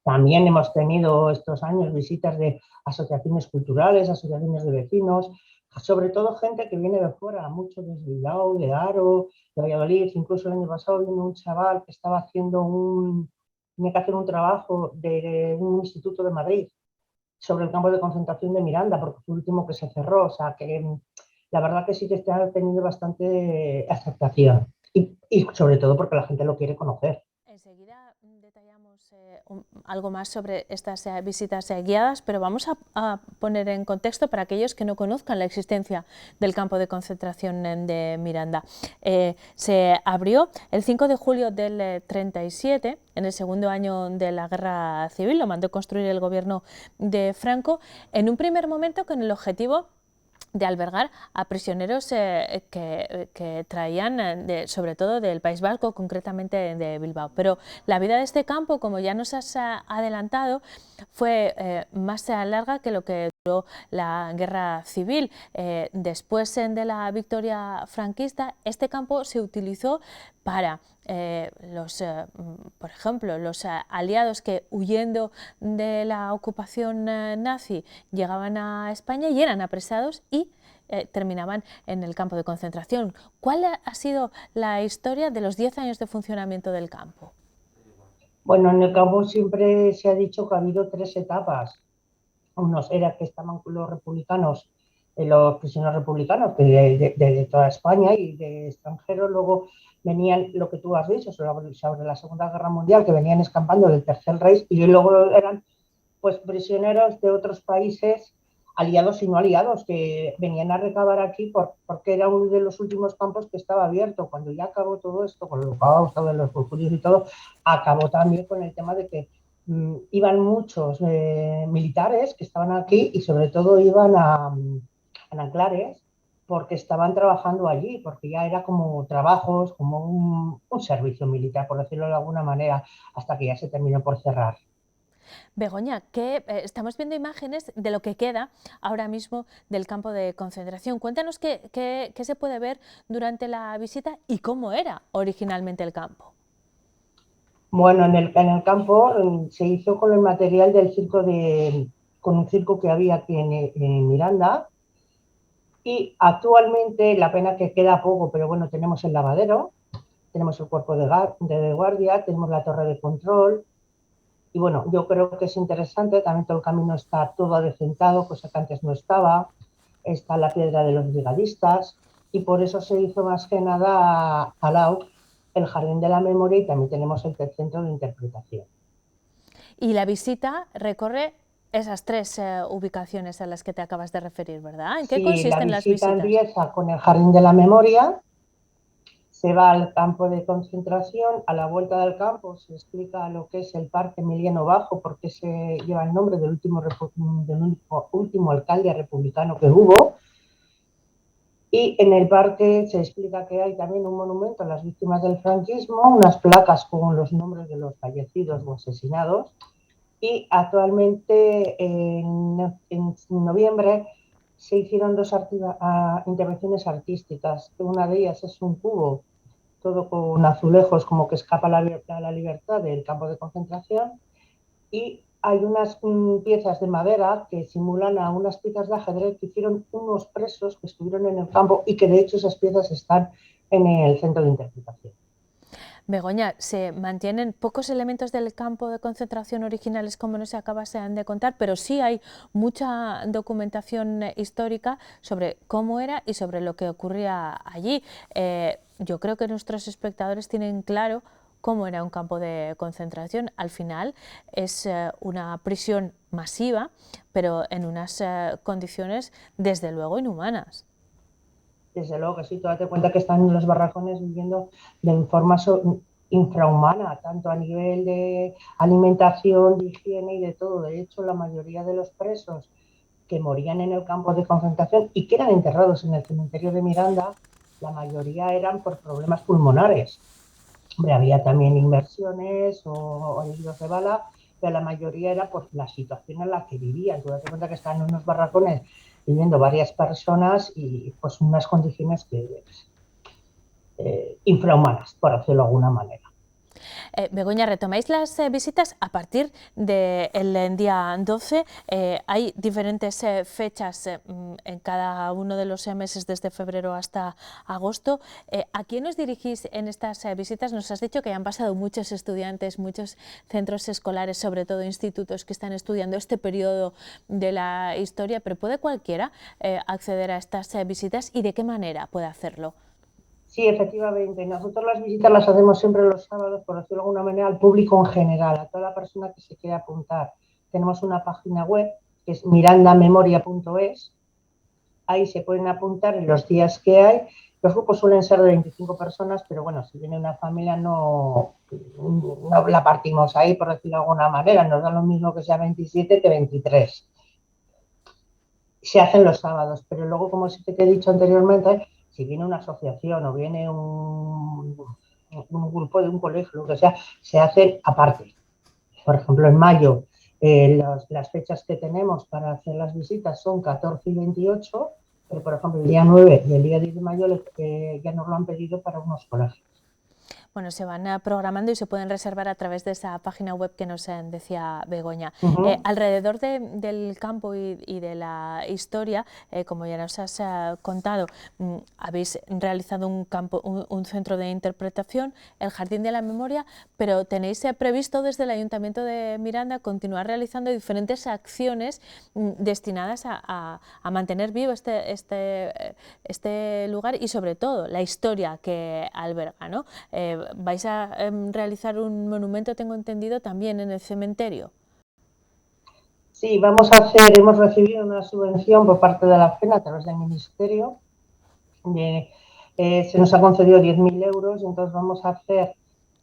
También hemos tenido estos años visitas de asociaciones culturales, asociaciones de vecinos, sobre todo gente que viene de fuera, mucho de Bilbao, de Haro, de Valladolid. Incluso el año pasado vino un chaval que estaba tenía que hacer un trabajo de un instituto de Madrid sobre el campo de concentración de Miranda, porque fue el último que se cerró. O sea, que la verdad que sí que ha tenido bastante aceptación y sobre todo porque la gente lo quiere conocer. Enseguida detallamos algo más sobre estas visitas guiadas, pero vamos a poner en contexto para aquellos que no conozcan la existencia del campo de concentración de Miranda. Se abrió el 5 de julio del 37, en el segundo año de la Guerra Civil, lo mandó construir el gobierno de Franco, en un primer momento con el objetivo de albergar a prisioneros que traían sobre todo del País Vasco, concretamente de Bilbao. Pero la vida de este campo, como ya nos has adelantado, fue más larga que lo que duró la guerra civil. Después de la victoria franquista, este campo se utilizó para por ejemplo, los aliados que, huyendo de la ocupación nazi, llegaban a España y eran apresados y terminaban en el campo de concentración. ¿Cuál ha sido la historia de los 10 años de funcionamiento del campo? Bueno, en el campo siempre se ha dicho que ha habido 3 etapas. Unos era que estaban los republicanos, los prisioneros republicanos de toda España y de extranjeros. Luego venían, lo que tú has dicho, sobre la Segunda Guerra Mundial, que venían escapando del Tercer Reich, y luego eran pues prisioneros de otros países, aliados y no aliados, que venían a recabar aquí porque era uno de los últimos campos que estaba abierto. Cuando ya acabó todo esto, con el holocausto de los judíos y todo, acabó también con el tema de que iban muchos militares que estaban aquí y sobre todo iban a Nanclares porque estaban trabajando allí, porque ya era como trabajos, como un servicio militar, por decirlo de alguna manera, hasta que ya se terminó por cerrar. Begoña, estamos viendo imágenes de lo que queda ahora mismo del campo de concentración. Cuéntanos qué se puede ver durante la visita y cómo era originalmente el campo. Bueno, en el campo se hizo con el material del circo con un circo que había aquí en Miranda, y actualmente, la pena que queda poco, pero bueno, tenemos el lavadero, tenemos el cuerpo de guardia, tenemos la torre de control, y bueno, yo creo que es interesante, también todo el camino está todo adecentado, cosa que antes no estaba, está la piedra de los brigadistas, y por eso se hizo más que nada al lado el Jardín de la Memoria, y también tenemos el centro de interpretación. Y la visita recorre esas 3 ubicaciones a las que te acabas de referir, ¿verdad? ¿En qué consisten las visitas? Sí, la visita empieza con el Jardín de la Memoria, se va al campo de concentración, a la vuelta del campo se explica lo que es el Parque Emiliano Bajo, porque se lleva el nombre del último alcalde republicano que hubo, y en el parque se explica que hay también un monumento a las víctimas del franquismo, unas placas con los nombres de los fallecidos o asesinados, y actualmente en noviembre se hicieron 2 intervenciones artísticas. Una de ellas es un cubo todo con azulejos, como que escapa la libertad del campo de concentración, y hay unas piezas de madera que simulan a unas piezas de ajedrez que hicieron unos presos que estuvieron en el campo, y que de hecho esas piezas están en el centro de interpretación. Begoña, se mantienen pocos elementos del campo de concentración originales, como nos acabas de contar, pero sí hay mucha documentación histórica sobre cómo era y sobre lo que ocurría allí. Yo creo que nuestros espectadores tienen claro cómo era un campo de concentración. Al final es una prisión masiva, pero en unas condiciones desde luego inhumanas. Desde luego que sí, tú date cuenta que están en los barracones viviendo de forma infrahumana, tanto a nivel de alimentación, de higiene y de todo. De hecho, la mayoría de los presos que morían en el campo de concentración y que eran enterrados en el cementerio de Miranda, la mayoría eran por problemas pulmonares. Hombre, había también inmersiones o heridos de bala, pero la mayoría era por la situación en la que vivían. Tú date cuenta que estaban en unos barracones viviendo varias personas y pues unas condiciones infrahumanas, por decirlo de alguna manera. Begoña, retomáis las visitas a partir del día 12. Hay diferentes fechas en cada uno de los meses, desde febrero hasta agosto. ¿A quién os dirigís en estas visitas? Nos has dicho que han pasado muchos estudiantes, muchos centros escolares, sobre todo institutos, que están estudiando este periodo de la historia, pero ¿puede cualquiera acceder a estas visitas y de qué manera puede hacerlo? Sí, efectivamente. Nosotros las visitas las hacemos siempre los sábados, por decirlo de alguna manera, al público en general, a toda la persona que se quiera apuntar. Tenemos una página web que es mirandamemoria.es. Ahí se pueden apuntar en los días que hay. Los grupos suelen ser de 25 personas, pero bueno, si viene una familia no la partimos ahí, por decirlo de alguna manera. Nos da lo mismo que sea 27 que 23. Se hacen los sábados, pero luego, como sí que te he dicho anteriormente, si viene una asociación o viene un grupo de un colegio, lo que sea, se hacen aparte. Por ejemplo, en mayo Las fechas que tenemos para hacer las visitas son 14 y 28, pero por ejemplo el día 9 y el día 10 de mayo ya nos lo han pedido para unos colegios. Bueno, se van programando y se pueden reservar a través de esa página web que nos decía Begoña. Alrededor del campo y de la historia, como ya nos has contado, habéis realizado un centro de interpretación, el Jardín de la Memoria, pero tenéis previsto desde el Ayuntamiento de Miranda continuar realizando diferentes acciones destinadas a mantener vivo este lugar y sobre todo la historia que alberga, ¿no? Vais a realizar un monumento, tengo entendido, también en el cementerio. Sí, hemos recibido una subvención por parte de la FENA a través del Ministerio. Se nos ha concedido 10.000 euros y entonces vamos a hacer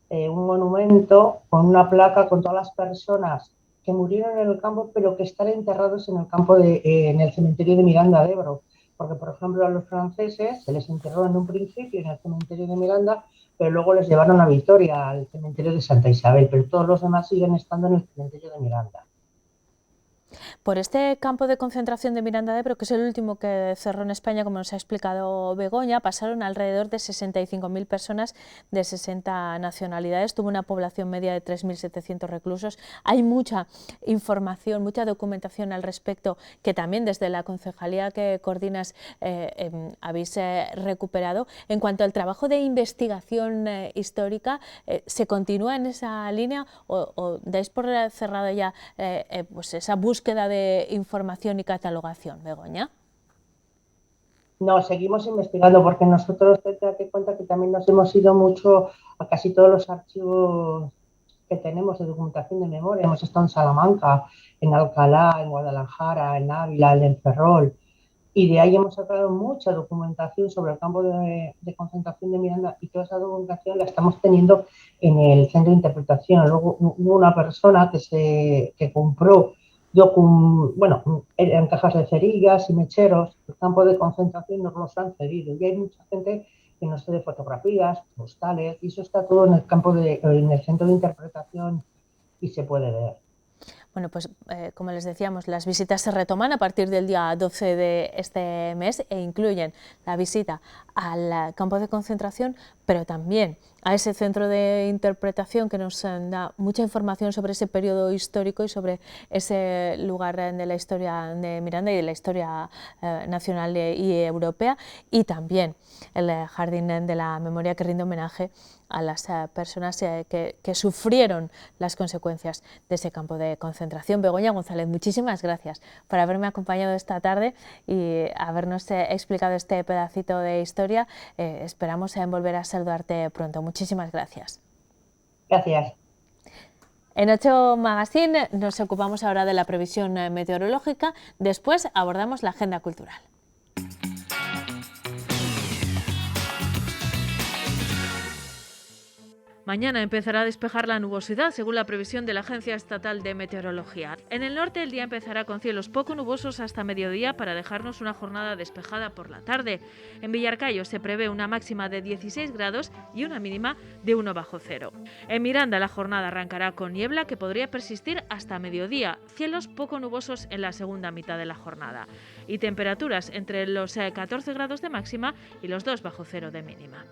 un monumento con una placa con todas las personas que murieron en el campo, pero que están enterrados en el campo en el cementerio de Miranda de Ebro. Porque, por ejemplo, a los franceses se les enterró en un principio en el cementerio de Miranda, pero luego les llevaron a Vitoria, al cementerio de Santa Isabel, pero todos los demás siguen estando en el cementerio de Miranda. Por este campo de concentración de Miranda de Ebro, que es el último que cerró en España, como nos ha explicado Begoña, pasaron alrededor de 65.000 personas de 60 nacionalidades, tuvo una población media de 3.700 reclusos. Hay mucha información, mucha documentación al respecto que también desde la concejalía que coordinas habéis recuperado. En cuanto al trabajo de investigación histórica, ¿se continúa en esa línea o dais por cerrada ya pues esa búsqueda de información y catalogación, Begoña? No, seguimos investigando porque nosotros, date cuenta que también nos hemos ido mucho a casi todos los archivos que tenemos de documentación de memoria. Hemos estado en Salamanca, en Alcalá, en Guadalajara, en Ávila, en Ferrol, y de ahí hemos sacado mucha documentación sobre el campo de concentración de Miranda y toda esa documentación la estamos teniendo en el centro de interpretación. Luego hubo una persona que compró en cajas de cerillas y mecheros, el campo de concentración nos los han cedido y hay mucha gente que nos cede fotografías, postales y eso está todo en el centro de interpretación y se puede ver. Bueno, pues como les decíamos, las visitas se retoman a partir del día 12 de este mes e incluyen la visita al campo de concentración, pero también a ese centro de interpretación que nos da mucha información sobre ese periodo histórico y sobre ese lugar de la historia de Miranda y de la historia nacional y europea, y también el Jardín de la Memoria, que rinde homenaje a las personas que sufrieron las consecuencias de ese campo de concentración. Begoña González, muchísimas gracias por haberme acompañado esta tarde y habernos explicado este pedacito de historia. Esperamos volver a saludarte pronto. Muchísimas gracias. Gracias. En 8 Magazine nos ocupamos ahora de la previsión meteorológica, después abordamos la agenda cultural. Mañana empezará a despejar la nubosidad, según la previsión de la Agencia Estatal de Meteorología. En el norte el día empezará con cielos poco nubosos hasta mediodía para dejarnos una jornada despejada por la tarde. En Villarcayo se prevé una máxima de 16 grados y una mínima de 1 bajo cero. En Miranda la jornada arrancará con niebla que podría persistir hasta mediodía, cielos poco nubosos en la segunda mitad de la jornada y temperaturas entre los 14 grados de máxima y los 2 bajo cero de mínima.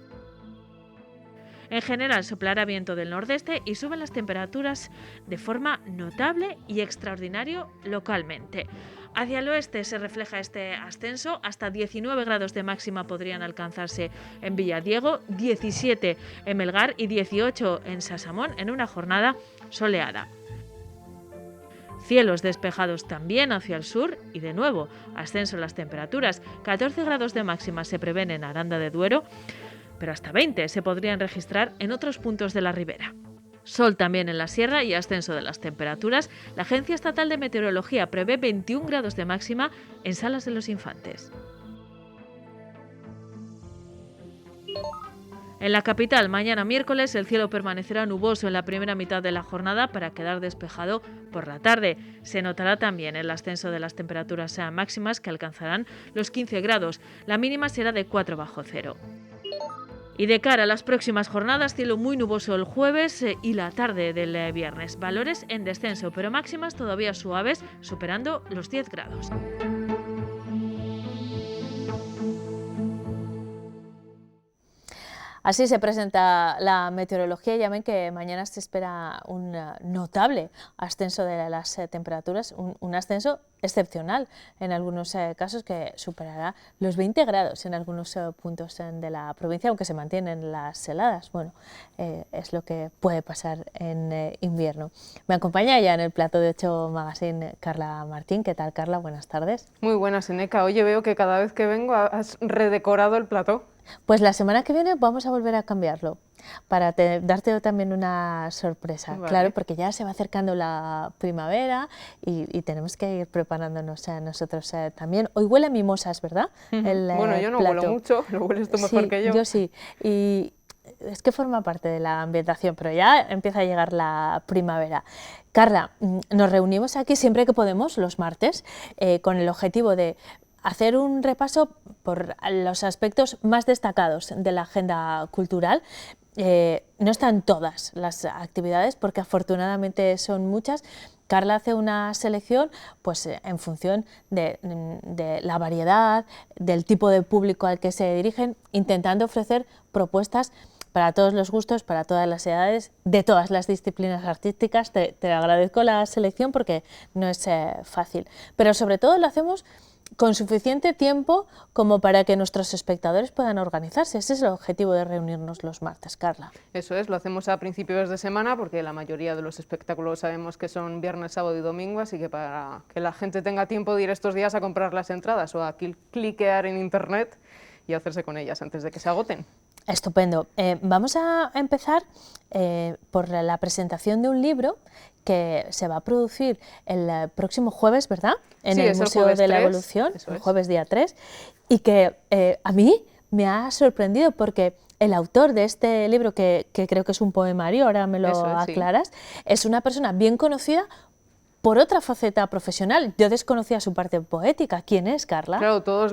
En general soplará viento del nordeste y suben las temperaturas de forma notable y extraordinario localmente. Hacia el oeste se refleja este ascenso, hasta 19 grados de máxima podrían alcanzarse en Villadiego, 17 en Melgar y 18 en Sasamón en una jornada soleada. Cielos despejados también hacia el sur y de nuevo ascenso en las temperaturas, 14 grados de máxima se prevén en Aranda de Duero, pero hasta 20 se podrían registrar en otros puntos de la ribera. Sol también en la sierra y ascenso de las temperaturas. La Agencia Estatal de Meteorología prevé 21 grados de máxima en Salas de los Infantes. En la capital, mañana miércoles, el cielo permanecerá nuboso en la primera mitad de la jornada para quedar despejado por la tarde. Se notará también el ascenso de las temperaturas máximas que alcanzarán los 15 grados. La mínima será de 4 bajo cero. Y de cara a las próximas jornadas, cielo muy nuboso el jueves y la tarde del viernes. Valores en descenso, pero máximas todavía suaves, superando los 10 grados. Así se presenta la meteorología. Ya ven que mañana se espera un notable ascenso de las temperaturas, un ascenso excepcional en algunos casos, que superará los 20 grados en algunos puntos de la provincia, aunque se mantienen las heladas. Bueno, es lo que puede pasar en invierno. Me acompaña ya en el plato de 8 Magazine Carla Martín. ¿Qué tal, Carla? Buenas tardes. Muy buenas, Eneca. Oye, veo que cada vez que vengo has redecorado el plató. Pues la semana que viene vamos a volver a cambiarlo para darte también una sorpresa, Vale. Claro, porque ya se va acercando la primavera y tenemos que ir preparándonos nosotros también. Hoy huele a mimosas, ¿verdad? Bueno, yo no plato. huelo mucho, lo hueles tú mejor Sí, que yo. Yo sí, y es que forma parte de la ambientación, pero ya empieza a llegar la primavera. Carla, nos reunimos aquí siempre que podemos, los martes, con el objetivo de hacer un repaso por los aspectos más destacados de la agenda cultural. No están todas las actividades, porque afortunadamente son muchas. Carla hace una selección pues, en función de la variedad, del tipo de público al que se dirigen, intentando ofrecer propuestas para todos los gustos, para todas las edades, de todas las disciplinas artísticas. Te agradezco la selección porque no es fácil, pero sobre todo lo hacemos con suficiente tiempo como para que nuestros espectadores puedan organizarse. Ese es el objetivo de reunirnos los martes, Carla. Eso es, lo hacemos a principios de semana porque la mayoría de los espectáculos sabemos que son viernes, sábado y domingo, así que para que la gente tenga tiempo de ir estos días a comprar las entradas o a cliquear en internet y hacerse con ellas antes de que se agoten. Estupendo. Vamos a empezar por la presentación de un libro que se va a producir el próximo jueves, ¿verdad? En el Museo de la Evolución, el jueves día 3, y que a mí me ha sorprendido porque el autor de este libro, que creo que es un poemario, ahora me lo aclaras, es una persona bien conocida por otra faceta profesional. Yo desconocía su parte poética. ¿Quién es, Carla? Claro, todos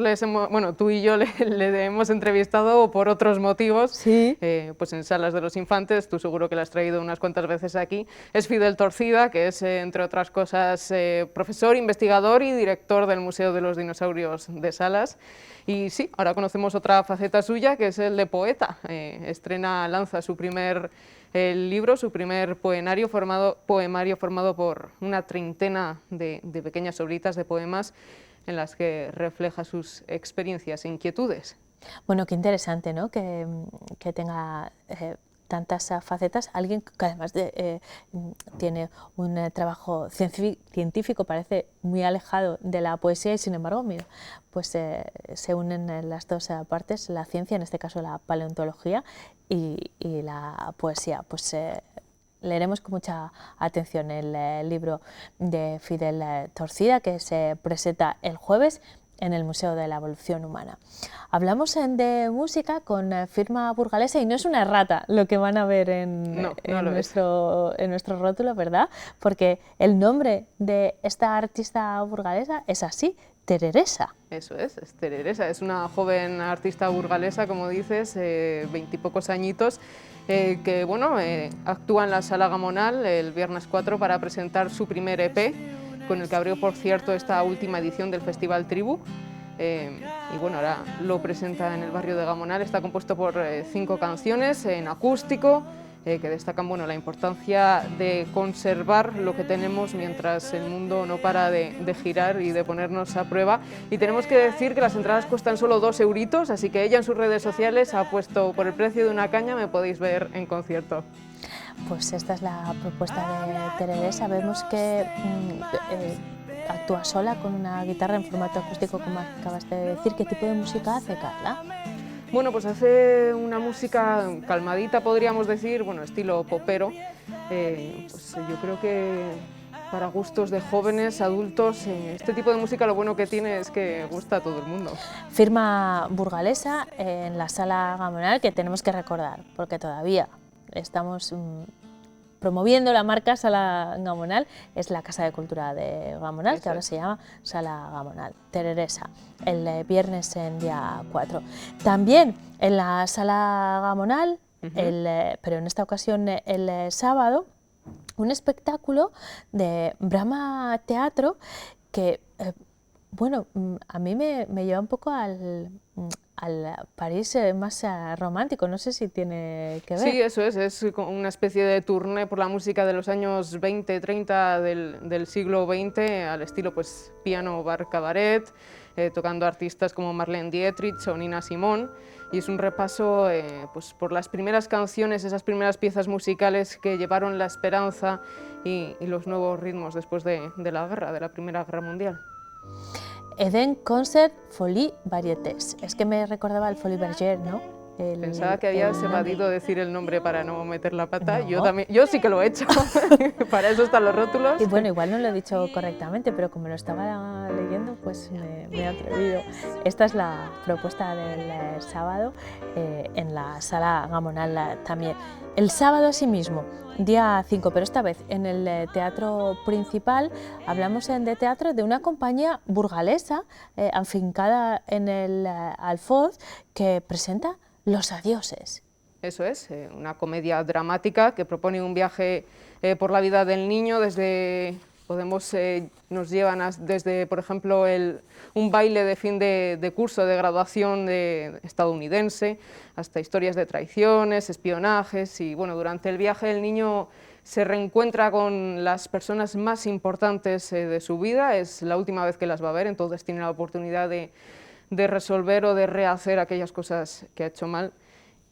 tú y yo le hemos entrevistado por otros motivos, sí. Pues en Salas de los Infantes, tú seguro que la has traído unas cuantas veces aquí. Es Fidel Torcida, que es, entre otras cosas, profesor, investigador y director del Museo de los Dinosaurios de Salas. Y sí, ahora conocemos otra faceta suya, que es el de poeta. Lanza su primer libro, su primer poemario formado por una treintena de pequeñas obritas de poemas en las que refleja sus experiencias e inquietudes. Bueno, qué interesante, ¿no? Que tenga tantas facetas, alguien que además tiene un trabajo científico, parece muy alejado de la poesía, y sin embargo, mira, pues se unen las dos partes, la ciencia, en este caso la paleontología, y la poesía. Pues leeremos con mucha atención el libro de Fidel Torcida, que se presenta el jueves en el Museo de la Evolución Humana. Hablamos de música con firma burgalesa, y no es una errata lo que van a ver en nuestro rótulo, ¿verdad? Porque el nombre de esta artista burgalesa es así, Tereresa. Eso es Tereresa, es una joven artista burgalesa, como dices, 20 y pocos añitos, que bueno, actúa en la Sala Gamonal el viernes 4 para presentar su primer EP, con el que abrió, por cierto, esta última edición del Festival Tribu. Y bueno, ahora lo presenta en el barrio de Gamonal. Está compuesto por 5 canciones en acústico, que destacan la importancia de conservar lo que tenemos mientras el mundo no para de girar y de ponernos a prueba. Y tenemos que decir que las entradas cuestan solo 2 euritos, así que ella en sus redes sociales ha puesto: por el precio de una caña me podéis ver en concierto. Pues esta es la propuesta de Tereresa. Vemos que actúa sola con una guitarra en formato acústico, como acabas de decir. ¿Qué tipo de música hace, Carla? Bueno, pues hace una música calmadita, podríamos decir, estilo popero. Pues yo creo que para gustos de jóvenes, adultos, este tipo de música lo bueno que tiene es que gusta a todo el mundo. Firma burgalesa en la Sala Gamonal, que tenemos que recordar, porque todavía estamos promoviendo la marca Sala Gamonal es la Casa de Cultura de Gamonal, Eso que ahora es. se llama Sala Gamonal, Tereresa, el viernes en día 4. También en la Sala Gamonal, pero en esta ocasión el sábado, un espectáculo de Brahma Teatro que, bueno, a mí me lleva un poco al París más romántico, no sé si tiene que ver. Sí, eso es como una especie de tourné por la música de los años 20, 30 del siglo XX, al estilo pues piano, bar, cabaret, tocando artistas como Marlene Dietrich o Nina Simone, y es un repaso pues por las primeras canciones, esas primeras piezas musicales que llevaron la esperanza y los nuevos ritmos después de la guerra, de la Primera Guerra Mundial. Eden Concert Folie Varietés. Es que me recordaba al Folie Bergère, ¿no? Pensaba que habías evadido decir el nombre para no meter la pata. No. Yo sí que lo he hecho. Para eso están los rótulos. Y bueno, igual no lo he dicho correctamente, pero como lo estaba leyendo, pues me he atrevido. Esta es la propuesta del sábado en la Sala Gamonal también. El sábado asimismo, día 5, pero esta vez en el teatro principal, hablamos de teatro de una compañía burgalesa afincada en el Alfoz que presenta Los Adioses. Eso es, una comedia dramática que propone un viaje por la vida del niño desde... nos llevan desde, por ejemplo, un baile de fin de curso de graduación estadounidense, hasta historias de traiciones, espionajes, y bueno, durante el viaje el niño se reencuentra con las personas más importantes de su vida, es la última vez que las va a ver, entonces tiene la oportunidad de resolver o de rehacer aquellas cosas que ha hecho mal.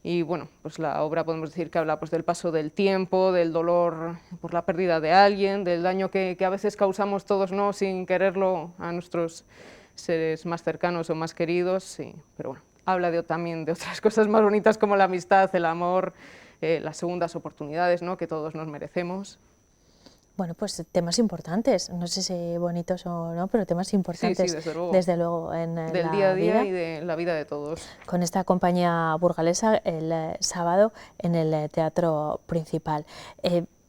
Y bueno, pues la obra podemos decir que habla pues, del paso del tiempo, del dolor por la pérdida de alguien, del daño que a veces causamos todos, ¿no?, sin quererlo a nuestros seres más cercanos o más queridos, sí. Pero bueno, habla también de otras cosas más bonitas como la amistad, el amor, las segundas oportunidades, ¿no?, que todos nos merecemos. Bueno, pues temas importantes, no sé si bonitos o no, pero temas importantes, sí, desde luego en del la día a día vida. y de la vida de todos. Con esta compañía burgalesa el sábado en el teatro principal.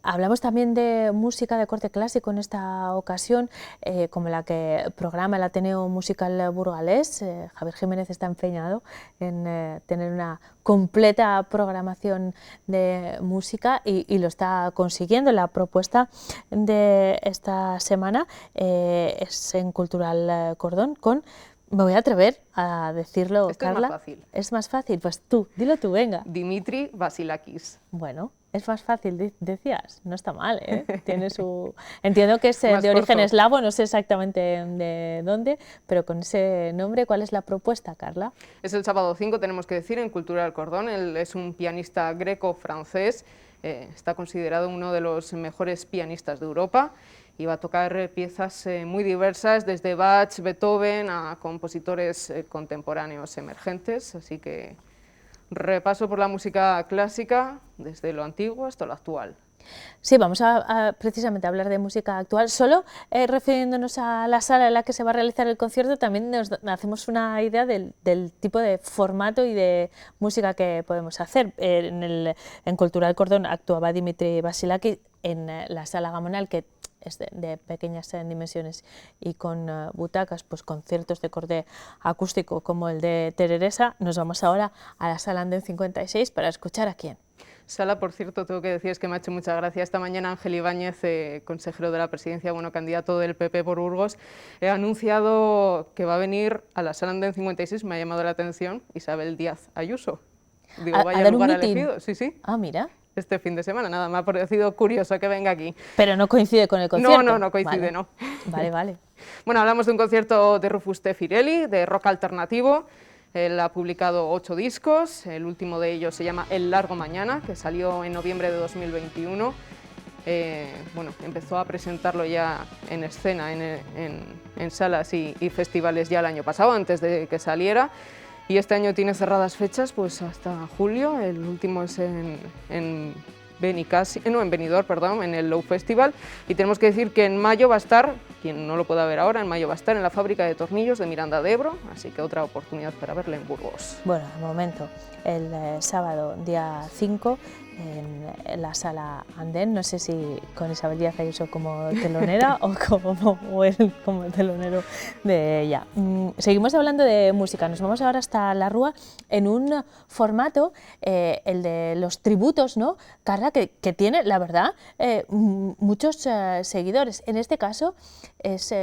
Hablamos también de música de corte clásico en esta ocasión, como la que programa el Ateneo Musical Burgalés. Javier Jiménez está empeñado en tener una completa programación de música y lo está consiguiendo. La propuesta de esta semana es en Cultural Cordón con... Me voy a atrever a decirlo, Esto Carla. es más fácil. Es más fácil, pues tú, dilo tú, venga. Dimitri Vasilakis. Bueno, es más fácil, decías, no está mal, ¿eh? Tiene su... Entiendo que es de Más origen corto. eslavo, no sé exactamente de dónde, pero con ese nombre, ¿cuál es la propuesta, Carla? Es el sábado 5, tenemos que decir, en Cultural Cordón. Él es un pianista greco-francés, está considerado uno de los mejores pianistas de Europa y va a tocar piezas muy diversas, desde Bach, Beethoven, a compositores contemporáneos emergentes, así que repaso por la música clásica, desde lo antiguo hasta lo actual. Sí, vamos a precisamente a hablar de música actual. Solo refiriéndonos a la sala en la que se va a realizar el concierto, también nos hacemos una idea del tipo de formato y de música que podemos hacer. En Cultural Cordón actuaba Dimitri Vasilakis en la Sala Gamonal, que es de pequeñas dimensiones y con butacas, pues conciertos de corte acústico como el de Tereresa. Nos vamos ahora a la Sala Andén 56 para escuchar a quién. Sala, por cierto, tengo que decir, es que me ha hecho mucha gracia. Esta mañana Ángel Ibáñez, consejero de la presidencia, bueno, candidato del PP por Burgos, ha anunciado que va a venir a la Sala Andén 56, me ha llamado la atención, Isabel Díaz Ayuso. Digo, ¿A vaya dar un lugar mitin? elegido. Sí, sí. Ah, mira. Este fin de semana, nada, me ha parecido curioso que venga aquí. Pero no coincide con el concierto. No coincide, vale. no. Vale. Bueno, hablamos de un concierto de Rufus T. Firelli, de rock alternativo. Él ha publicado 8 discos, el último de ellos se llama El Largo Mañana, que salió en noviembre de 2021. Bueno, empezó a presentarlo ya en escena, en salas y festivales ya el año pasado, antes de que saliera. Y este año tiene cerradas fechas pues hasta julio, el último es en Benidorm, perdón, en el Low Festival, y tenemos que decir que en mayo va a estar, quien no lo pueda ver ahora, en mayo va a estar en la fábrica de tornillos de Miranda de Ebro, así que otra oportunidad para verle en Burgos. Bueno, de momento, el sábado, día 5, en la sala Andén. No sé si con Isabel Díaz Ayuso como telonera o él como telonero de ella. Seguimos hablando de música, nos vamos ahora hasta La Rúa en un formato, el de los tributos, ¿no, Carla? Que tiene, la verdad, muchos seguidores. En este caso es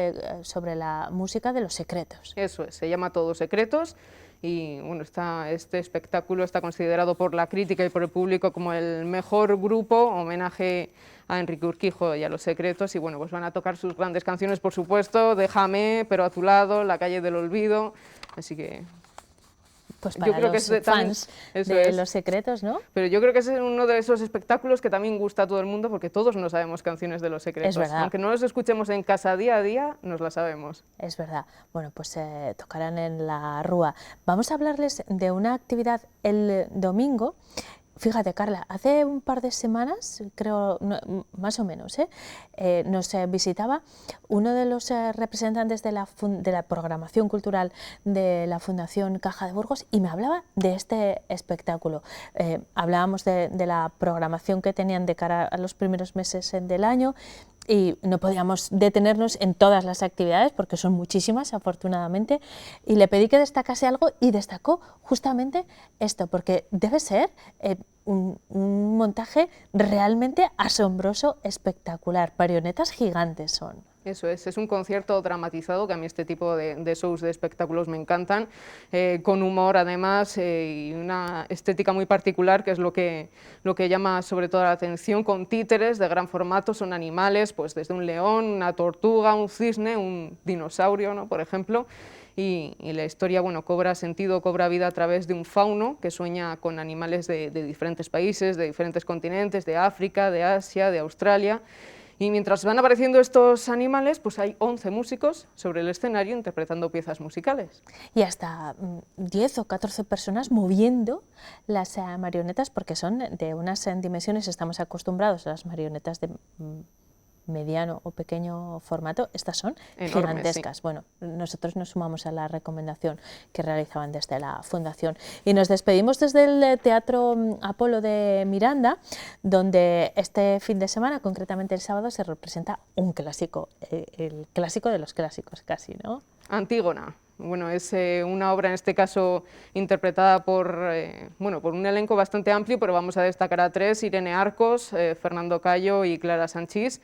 sobre la música de Los Secretos. Eso es, se llama Todos Secretos. Y bueno, este espectáculo está considerado por la crítica y por el público como el mejor grupo, homenaje a Enrique Urquijo y a Los Secretos. Y bueno, pues van a tocar sus grandes canciones, por supuesto, Déjame, Pero a tu lado, La calle del olvido. Así que pues para los fans de Los Secretos, ¿no? Pero yo creo que es uno de esos espectáculos que también gusta a todo el mundo, porque todos no sabemos canciones de Los Secretos. Es verdad. Aunque no los escuchemos en casa día a día, nos las sabemos. Es verdad. Bueno, pues tocarán en La Rúa. Vamos a hablarles de una actividad el domingo. Fíjate, Carla, hace un par de semanas, creo, más o menos, nos visitaba uno de los representantes de la programación cultural de la Fundación Caja de Burgos y me hablaba de este espectáculo. Hablábamos de la programación que tenían de cara a los primeros meses del año y no podíamos detenernos en todas las actividades porque son muchísimas, afortunadamente, y le pedí que destacase algo y destacó justamente esto, porque debe ser un montaje realmente asombroso, espectacular. Marionetas gigantes son. Eso es un concierto dramatizado, que a mí este tipo de shows, de espectáculos me encantan, con humor además y una estética muy particular, que es lo que llama sobre todo la atención, con títeres de gran formato, son animales, pues desde un león, una tortuga, un cisne, un dinosaurio, ¿no?, por ejemplo. Y la historia, bueno, cobra sentido, cobra vida a través de un fauno que sueña con animales de diferentes países, de diferentes continentes, de África, de Asia, de Australia. Y mientras van apareciendo estos animales, pues hay 11 músicos sobre el escenario interpretando piezas musicales. Y hasta 10 o 14 personas moviendo las marionetas, porque son de unas dimensiones, estamos acostumbrados a las marionetas de mediano o pequeño formato, estas son enormes, gigantescas. Sí. Bueno, nosotros nos sumamos a la recomendación que realizaban desde la Fundación. Y nos despedimos desde el Teatro Apolo de Miranda, donde este fin de semana, concretamente el sábado, se representa un clásico, el clásico de los clásicos casi, ¿no? Antígona. Bueno, es una obra en este caso interpretada por un elenco bastante amplio, pero vamos a destacar a 3, Irene Arcos, Fernando Cayo y Clara Sanchís.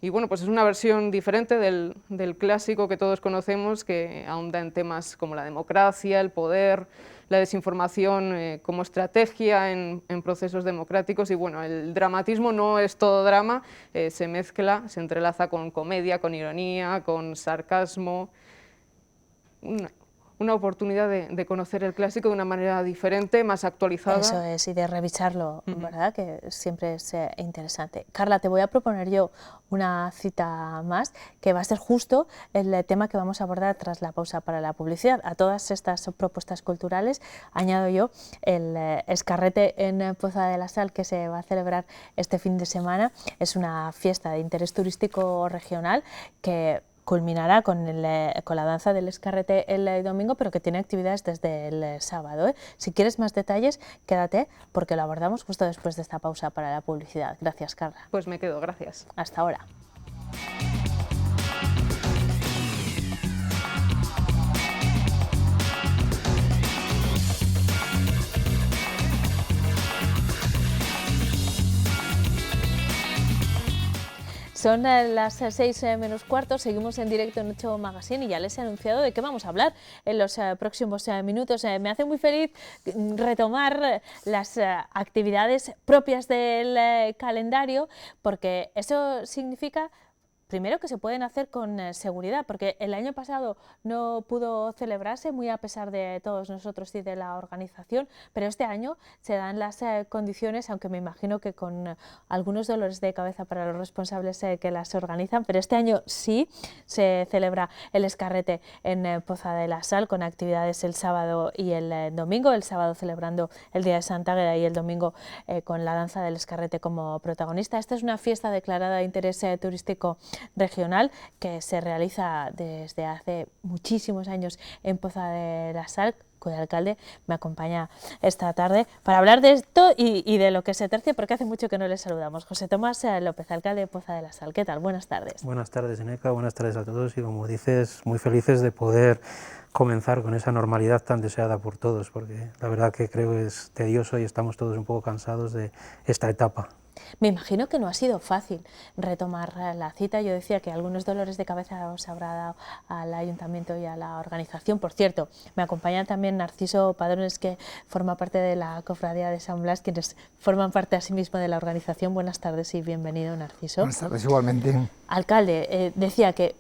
Y bueno, pues es una versión diferente del clásico que todos conocemos, que ahonda en temas como la democracia, el poder, la desinformación como estrategia en procesos democráticos. Y bueno, el dramatismo no es todo drama, se mezcla, se entrelaza con comedia, con ironía, con sarcasmo. Una oportunidad de conocer el clásico de una manera diferente, más actualizada. Eso es, y de revisarlo, ¿verdad? Que siempre es interesante. Carla, te voy a proponer yo una cita más, que va a ser justo el tema que vamos a abordar tras la pausa para la publicidad. A todas estas propuestas culturales añado yo el Escarrete en Poza de la Sal, que se va a celebrar este fin de semana. Es una fiesta de interés turístico regional que culminará con la danza del Escarrete el domingo, pero que tiene actividades desde el sábado, ¿eh? Si quieres más detalles, quédate, porque lo abordamos justo después de esta pausa para la publicidad. Gracias, Carla. Pues me quedo, gracias. Hasta ahora. Son las 6 menos cuarto, seguimos en directo en 8 Magazine y ya les he anunciado de qué vamos a hablar en los próximos minutos. Me hace muy feliz retomar las actividades propias del calendario, porque eso significa, primero, que se pueden hacer con seguridad, porque el año pasado no pudo celebrarse, muy a pesar de todos nosotros y de la organización, pero este año se dan las condiciones, aunque me imagino que con algunos dolores de cabeza para los responsables que las organizan, pero este año sí se celebra el Escarrete en Poza de la Sal, con actividades el sábado y el domingo, el sábado celebrando el Día de Santa Águeda y el domingo con la danza del Escarrete como protagonista. Esta es una fiesta declarada de interés turístico regional que se realiza desde hace muchísimos años en Poza de la Sal, Cuyo alcalde, me acompaña esta tarde para hablar de esto y de lo que se tercia, porque hace mucho que no le saludamos. José Tomás López, alcalde de Poza de la Sal. ¿Qué tal? Buenas tardes. Buenas tardes, Eneca, buenas tardes a todos y, como dices, muy felices de poder comenzar con esa normalidad tan deseada por todos, porque la verdad que creo que es tedioso y estamos todos un poco cansados de esta etapa. Me imagino que no ha sido fácil retomar la cita. Yo decía que algunos dolores de cabeza os habrá dado al Ayuntamiento y a la organización. Por cierto, me acompaña también Narciso Padrones, que forma parte de la Cofradía de San Blas, quienes forman parte asimismo de la organización. Buenas tardes y bienvenido, Narciso. Buenas tardes, igualmente. Alcalde, decía que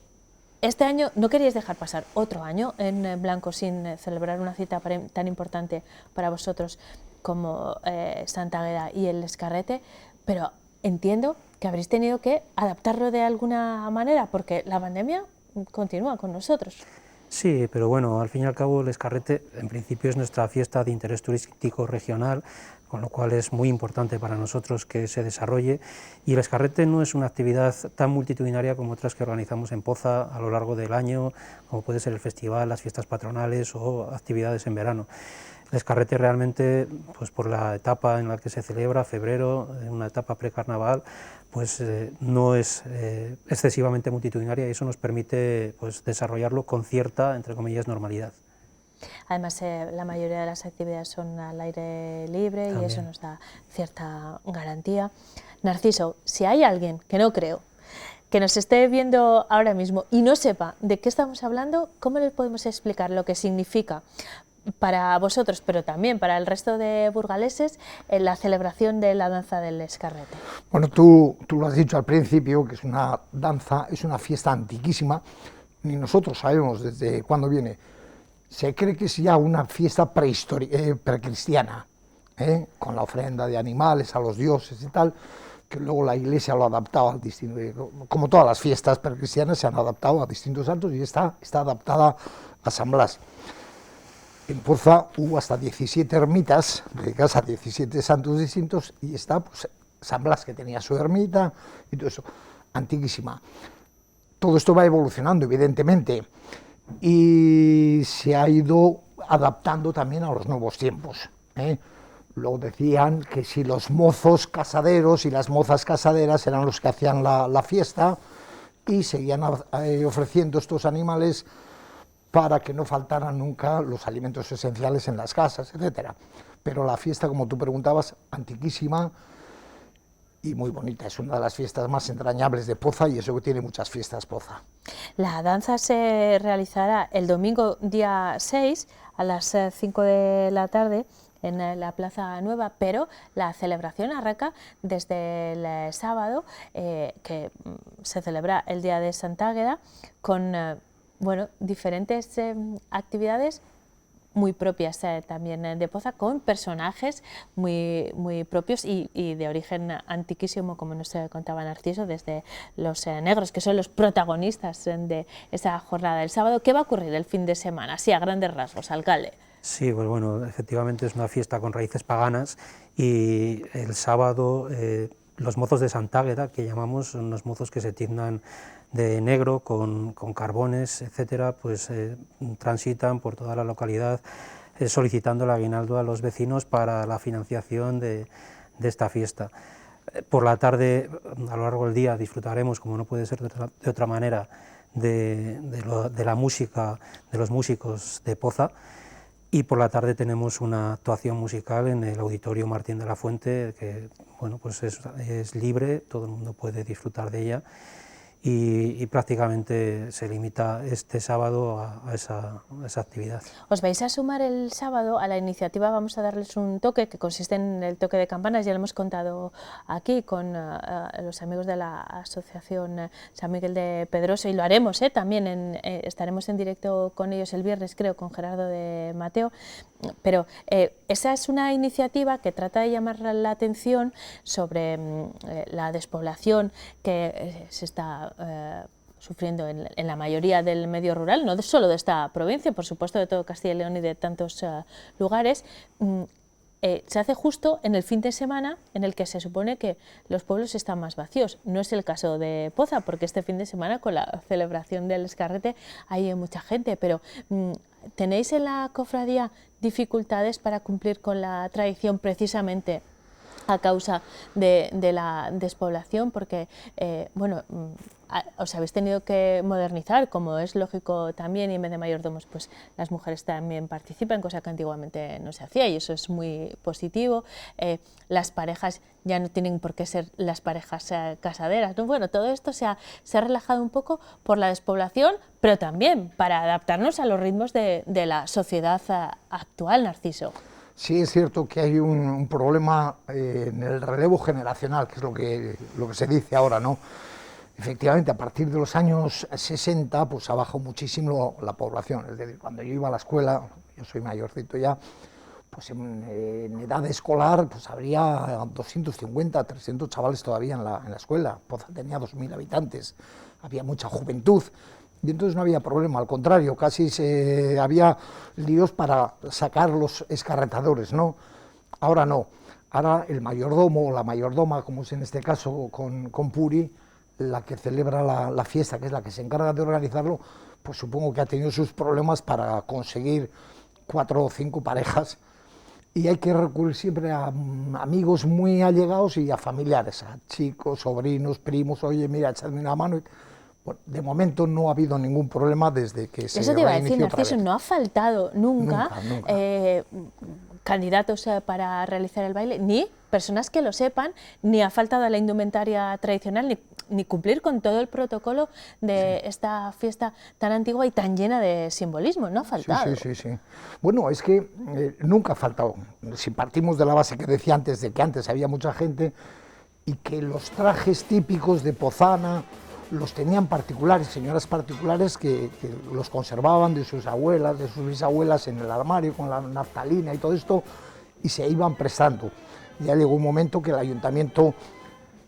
este año no queríais dejar pasar otro año en blanco sin celebrar una cita tan importante para vosotros como Santa Águeda y el Escarrete, pero entiendo que habréis tenido que adaptarlo de alguna manera, porque la pandemia continúa con nosotros. Sí, pero bueno, al fin y al cabo el Escarrete en principio es nuestra fiesta de interés turístico regional, con lo cual es muy importante para nosotros que se desarrolle, y el Escarrete no es una actividad tan multitudinaria como otras que organizamos en Poza a lo largo del año, como puede ser el festival, las fiestas patronales o actividades en verano. El Escarrete realmente, pues por la etapa en la que se celebra, febrero, una etapa precarnaval, pues no es excesivamente multitudinaria, y eso nos permite pues desarrollarlo con cierta, entre comillas, normalidad. Además, la mayoría de las actividades son al aire libre. También. Y eso nos da cierta garantía. Narciso, si hay alguien, que no creo, que nos esté viendo ahora mismo y no sepa de qué estamos hablando, ¿cómo le podemos explicar lo que significa para vosotros, pero también para el resto de burgaleses, la celebración de la danza del Escarrete? Bueno, tú lo has dicho al principio, que es una danza, es una fiesta antiquísima, ni nosotros sabemos desde cuándo viene. Se cree que es ya una fiesta precristiana, con la ofrenda de animales a los dioses y tal, que luego la Iglesia lo ha adaptado al distinto, como todas las fiestas precristianas se han adaptado a distintos santos, y está adaptada a San Blas. En Poza hubo hasta 17 ermitas dedicadas a 17 santos distintos, y está pues, San Blas, que tenía su ermita y todo eso, antiquísima. Todo esto va evolucionando, evidentemente, y se ha ido adaptando también a los nuevos tiempos. Luego decían que si los mozos casaderos y las mozas casaderas eran los que hacían la fiesta, y seguían ofreciendo estos animales para que no faltaran nunca los alimentos esenciales en las casas, etc. Pero la fiesta, como tú preguntabas, antiquísima y muy bonita, es una de las fiestas más entrañables de Poza, y eso que tiene muchas fiestas Poza. La danza se realizará el domingo día 6 a las 5 de la tarde en la Plaza Nueva, pero la celebración arranca desde el sábado, que se celebra el día de Santa Águeda, con bueno, diferentes actividades muy propias también de Poza, con personajes muy propios y de origen antiquísimo, como nos contaba Narciso, desde los negros, que son los protagonistas de esa jornada del sábado. ¿Qué va a ocurrir el fin de semana? Así, a grandes rasgos, alcalde. Sí, pues bueno, efectivamente es una fiesta con raíces paganas, y el sábado los mozos de Santa Águeda, que llamamos, son los mozos que se tiznan de negro con carbones, etcétera, pues transitan por toda la localidad solicitando el aguinaldo a los vecinos para la financiación de esta fiesta. Por la tarde, a lo largo del día, disfrutaremos, como no puede ser de otra manera, de la música de los músicos de Poza, y por la tarde tenemos una actuación musical en el Auditorio Martín de la Fuente, que bueno, pues es libre, todo el mundo puede disfrutar de ella, y prácticamente se limita este sábado a esa actividad. ¿Os vais a sumar el sábado a la iniciativa? Vamos a darles un toque que consiste en el toque de campanas, ya lo hemos contado aquí con los amigos de la Asociación San Miguel de Pedroso, y lo haremos también, estaremos en directo con ellos el viernes, creo, con Gerardo de Mateo, pero esa es una iniciativa que trata de llamar la atención sobre la despoblación que se está sufriendo en la mayoría del medio rural, no solo de esta provincia, por supuesto de todo Castilla y León y de tantos lugares. Se hace justo en el fin de semana en el que se supone que los pueblos están más vacíos. No es el caso de Poza, porque este fin de semana con la celebración del Escarrete hay mucha gente, pero ¿tenéis en la cofradía dificultades para cumplir con la tradición precisamente a causa de la despoblación? Porque, bueno, os habéis tenido que modernizar, como es lógico también, y en vez de mayordomos, pues las mujeres también participan, cosa que antiguamente no se hacía, y eso es muy positivo. Las parejas ya no tienen por qué ser las parejas casaderas, ¿no? Bueno, todo esto se ha relajado un poco por la despoblación, pero también para adaptarnos a los ritmos de la sociedad actual, Narciso. Sí, es cierto que hay un problema en el relevo generacional, que es lo que se dice ahora, ¿no? Efectivamente, a partir de los años 60, pues ha bajado muchísimo la población. Es decir, cuando yo iba a la escuela, yo soy mayorcito ya, pues en edad escolar, pues habría 250, 300 chavales todavía en la escuela. Poza tenía 2000 habitantes, había mucha juventud. Y entonces no había problema, al contrario, casi había líos para sacar los escarretadores, ¿no? Ahora no, ahora el mayordomo o la mayordoma, como es en este caso con Puri, la que celebra la fiesta, que es la que se encarga de organizarlo, pues supongo que ha tenido sus problemas para conseguir 4 o 5 parejas, y hay que recurrir siempre a amigos muy allegados y a familiares, a chicos, sobrinos, primos, oye, mira, echadme una mano. Bueno, de momento no ha habido ningún problema desde que se Eso te iba a decir, reinició otra Narciso, vez. no ha faltado nunca. Candidatos para realizar el baile, ni personas que lo sepan, ni ha faltado la indumentaria tradicional, ni cumplir con todo el protocolo de esta fiesta tan antigua y tan llena de simbolismo, no ha faltado. Sí. Bueno, es que nunca ha faltado. Si partimos de la base que decía antes, de que antes había mucha gente y que los trajes típicos de Pozana los tenían particulares, señoras particulares que los conservaban de sus abuelas, de sus bisabuelas en el armario con la naftalina y todo esto, y se iban prestando. Ya llegó un momento que el ayuntamiento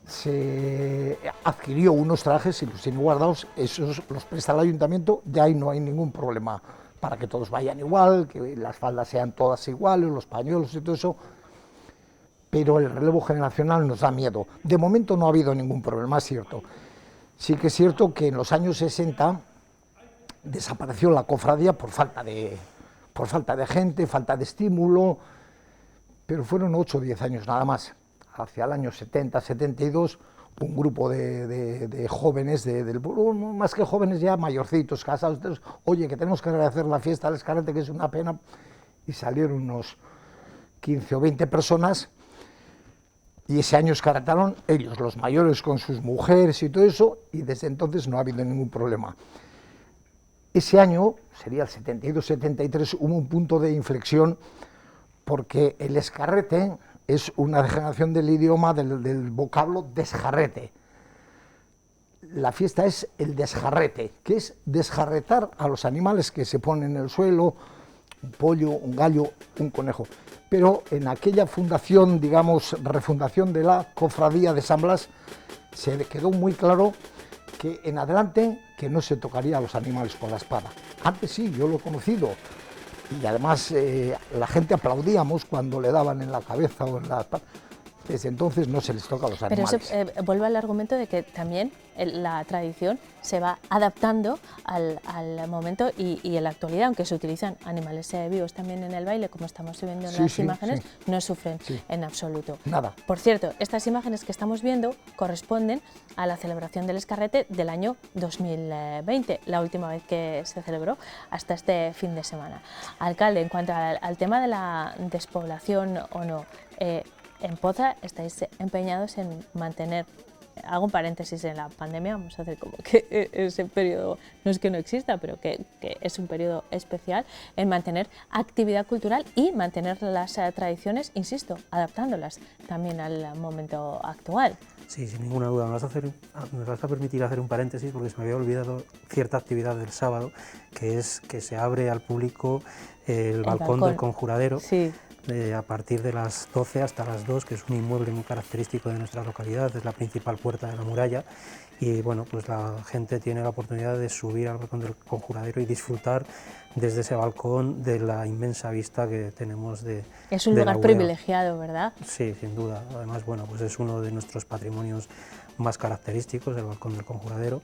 se adquirió unos trajes y los tiene guardados, esos los presta el ayuntamiento, ya ahí no hay ningún problema para que todos vayan igual, que las faldas sean todas iguales, los pañuelos y todo eso, pero el relevo generacional nos da miedo. De momento no ha habido ningún problema, es cierto. Sí que es cierto que en los años 60 desapareció la cofradía por falta de gente, falta de estímulo, pero fueron 8 o 10 años nada más. Hacia el año 70, 72, un grupo de jóvenes, más que jóvenes ya, mayorcitos, casados, oye, que tenemos que rehacer la fiesta del Escarrete, que es una pena, y salieron unos 15 o 20 personas. Y ese año escarretaron ellos, los mayores, con sus mujeres y todo eso, y desde entonces no ha habido ningún problema. Ese año, sería el 72-73, hubo un punto de inflexión, porque el escarrete es una degeneración del idioma, del vocablo desjarrete. La fiesta es el desjarrete, que es desjarretar a los animales que se ponen en el suelo, un pollo, un gallo, un conejo. Pero en aquella fundación, digamos, refundación de la cofradía de San Blas, se quedó muy claro que en adelante que no se tocaría a los animales con la espada. Antes sí, yo lo he conocido, y además la gente aplaudíamos cuando le daban en la cabeza o en la espalda. Desde entonces no se les toca a los animales. Pero eso vuelve al argumento de que también la tradición se va adaptando al momento y en la actualidad, aunque se utilizan animales vivos también en el baile, como estamos viendo en las imágenes, no sufren en absoluto. Nada. Por cierto, estas imágenes que estamos viendo corresponden a la celebración del Escarrete del año 2020, la última vez que se celebró hasta este fin de semana. Alcalde, en cuanto al tema de la despoblación o no, en Poza estáis empeñados en mantener, hago un paréntesis en la pandemia, vamos a hacer como que ese periodo no es que no exista, pero que es un periodo especial, en mantener actividad cultural y mantener las tradiciones, insisto, adaptándolas también al momento actual. Sí, sin ninguna duda. Me vas a permitir hacer un paréntesis porque se me había olvidado cierta actividad del sábado, que es que se abre al público el balcón del conjuradero. Sí. A partir de las 12 hasta las 2, que es un inmueble muy característico de nuestra localidad, es la principal puerta de la muralla, y bueno, pues la gente tiene la oportunidad de subir al balcón del conjuradero y disfrutar desde ese balcón de la inmensa vista que tenemos de Es un lugar privilegiado, ¿verdad? Sí, sin duda. Además, bueno, pues es uno de nuestros patrimonios más característicos, el balcón del conjuradero.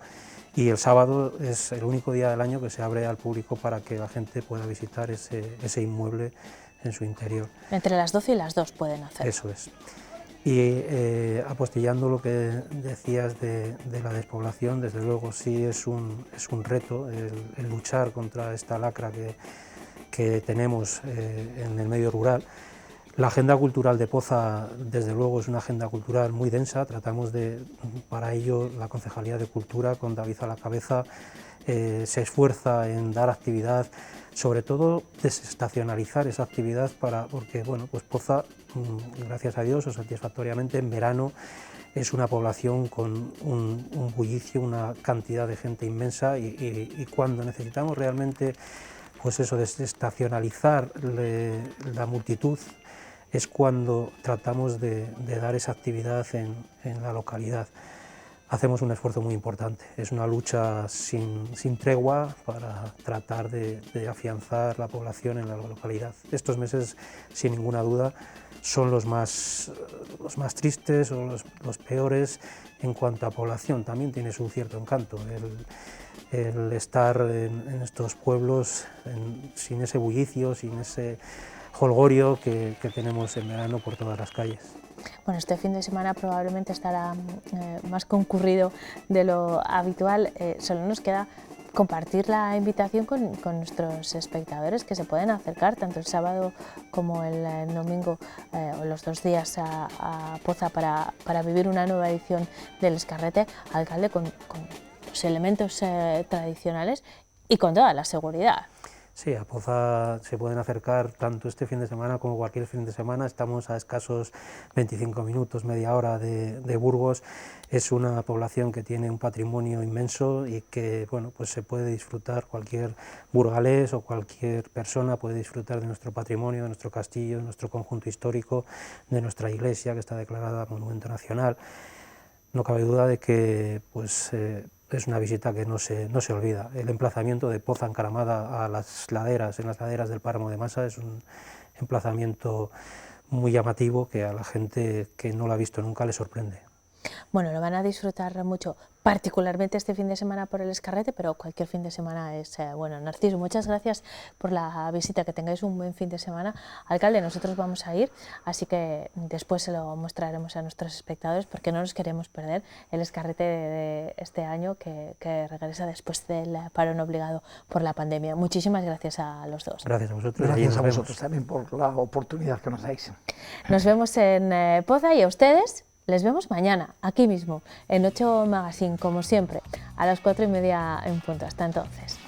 Y el sábado es el único día del año que se abre al público para que la gente pueda visitar ese inmueble en su interior. Entre las 12 y las 2 pueden hacer. Eso es. Y apostillando lo que decías de la despoblación, desde luego sí es un reto el luchar contra esta lacra que tenemos en el medio rural. La agenda cultural de Poza, desde luego, es una agenda cultural muy densa. Tratamos para ello, la Concejalía de Cultura, con David a la cabeza, se esfuerza en dar actividad, sobre todo desestacionalizar esa actividad, porque bueno, pues Poza, gracias a Dios o satisfactoriamente, en verano es una población con un bullicio, una cantidad de gente inmensa, y cuando necesitamos realmente, pues eso, desestacionalizar la multitud, es cuando tratamos de dar esa actividad en la localidad. Hacemos un esfuerzo muy importante, es una lucha sin tregua para tratar de afianzar la población en la localidad. Estos meses, sin ninguna duda, son los más tristes o los peores en cuanto a población. También tiene su cierto encanto el estar en estos pueblos sin ese bullicio, sin ese jolgorio que tenemos en verano por todas las calles. Bueno, este fin de semana probablemente estará más concurrido de lo habitual. Solo nos queda compartir la invitación con nuestros espectadores, que se pueden acercar tanto el sábado como el domingo o los 2 días a Poza para vivir una nueva edición del Escarrete, alcalde, con los elementos tradicionales y con toda la seguridad. Sí, a Poza se pueden acercar tanto este fin de semana como cualquier fin de semana. Estamos a escasos 25 minutos, media hora de Burgos. Es una población que tiene un patrimonio inmenso y que, bueno, pues se puede disfrutar, cualquier burgalés o cualquier persona puede disfrutar de nuestro patrimonio, de nuestro castillo, de nuestro conjunto histórico, de nuestra iglesia, que está declarada Monumento Nacional. No cabe duda de que pues, es una visita que no se olvida. El emplazamiento de Poza encaramada a las laderas, en las laderas del páramo de Masa, es un emplazamiento muy llamativo que a la gente que no lo ha visto nunca le sorprende. Bueno, lo van a disfrutar mucho, particularmente este fin de semana por el Escarrete, pero cualquier fin de semana es bueno. Narciso, muchas gracias por la visita, que tengáis un buen fin de semana. Alcalde, nosotros vamos a ir, así que después se lo mostraremos a nuestros espectadores, porque no nos queremos perder el Escarrete de este año, que regresa después del parón obligado por la pandemia. Muchísimas gracias a los dos. Gracias a vosotros. Gracias a vosotros también por la oportunidad que nos dais. Nos vemos en Poza, y a ustedes les vemos mañana, aquí mismo, en 8 Magazine, como siempre, a las 4:30 en punto. Hasta entonces.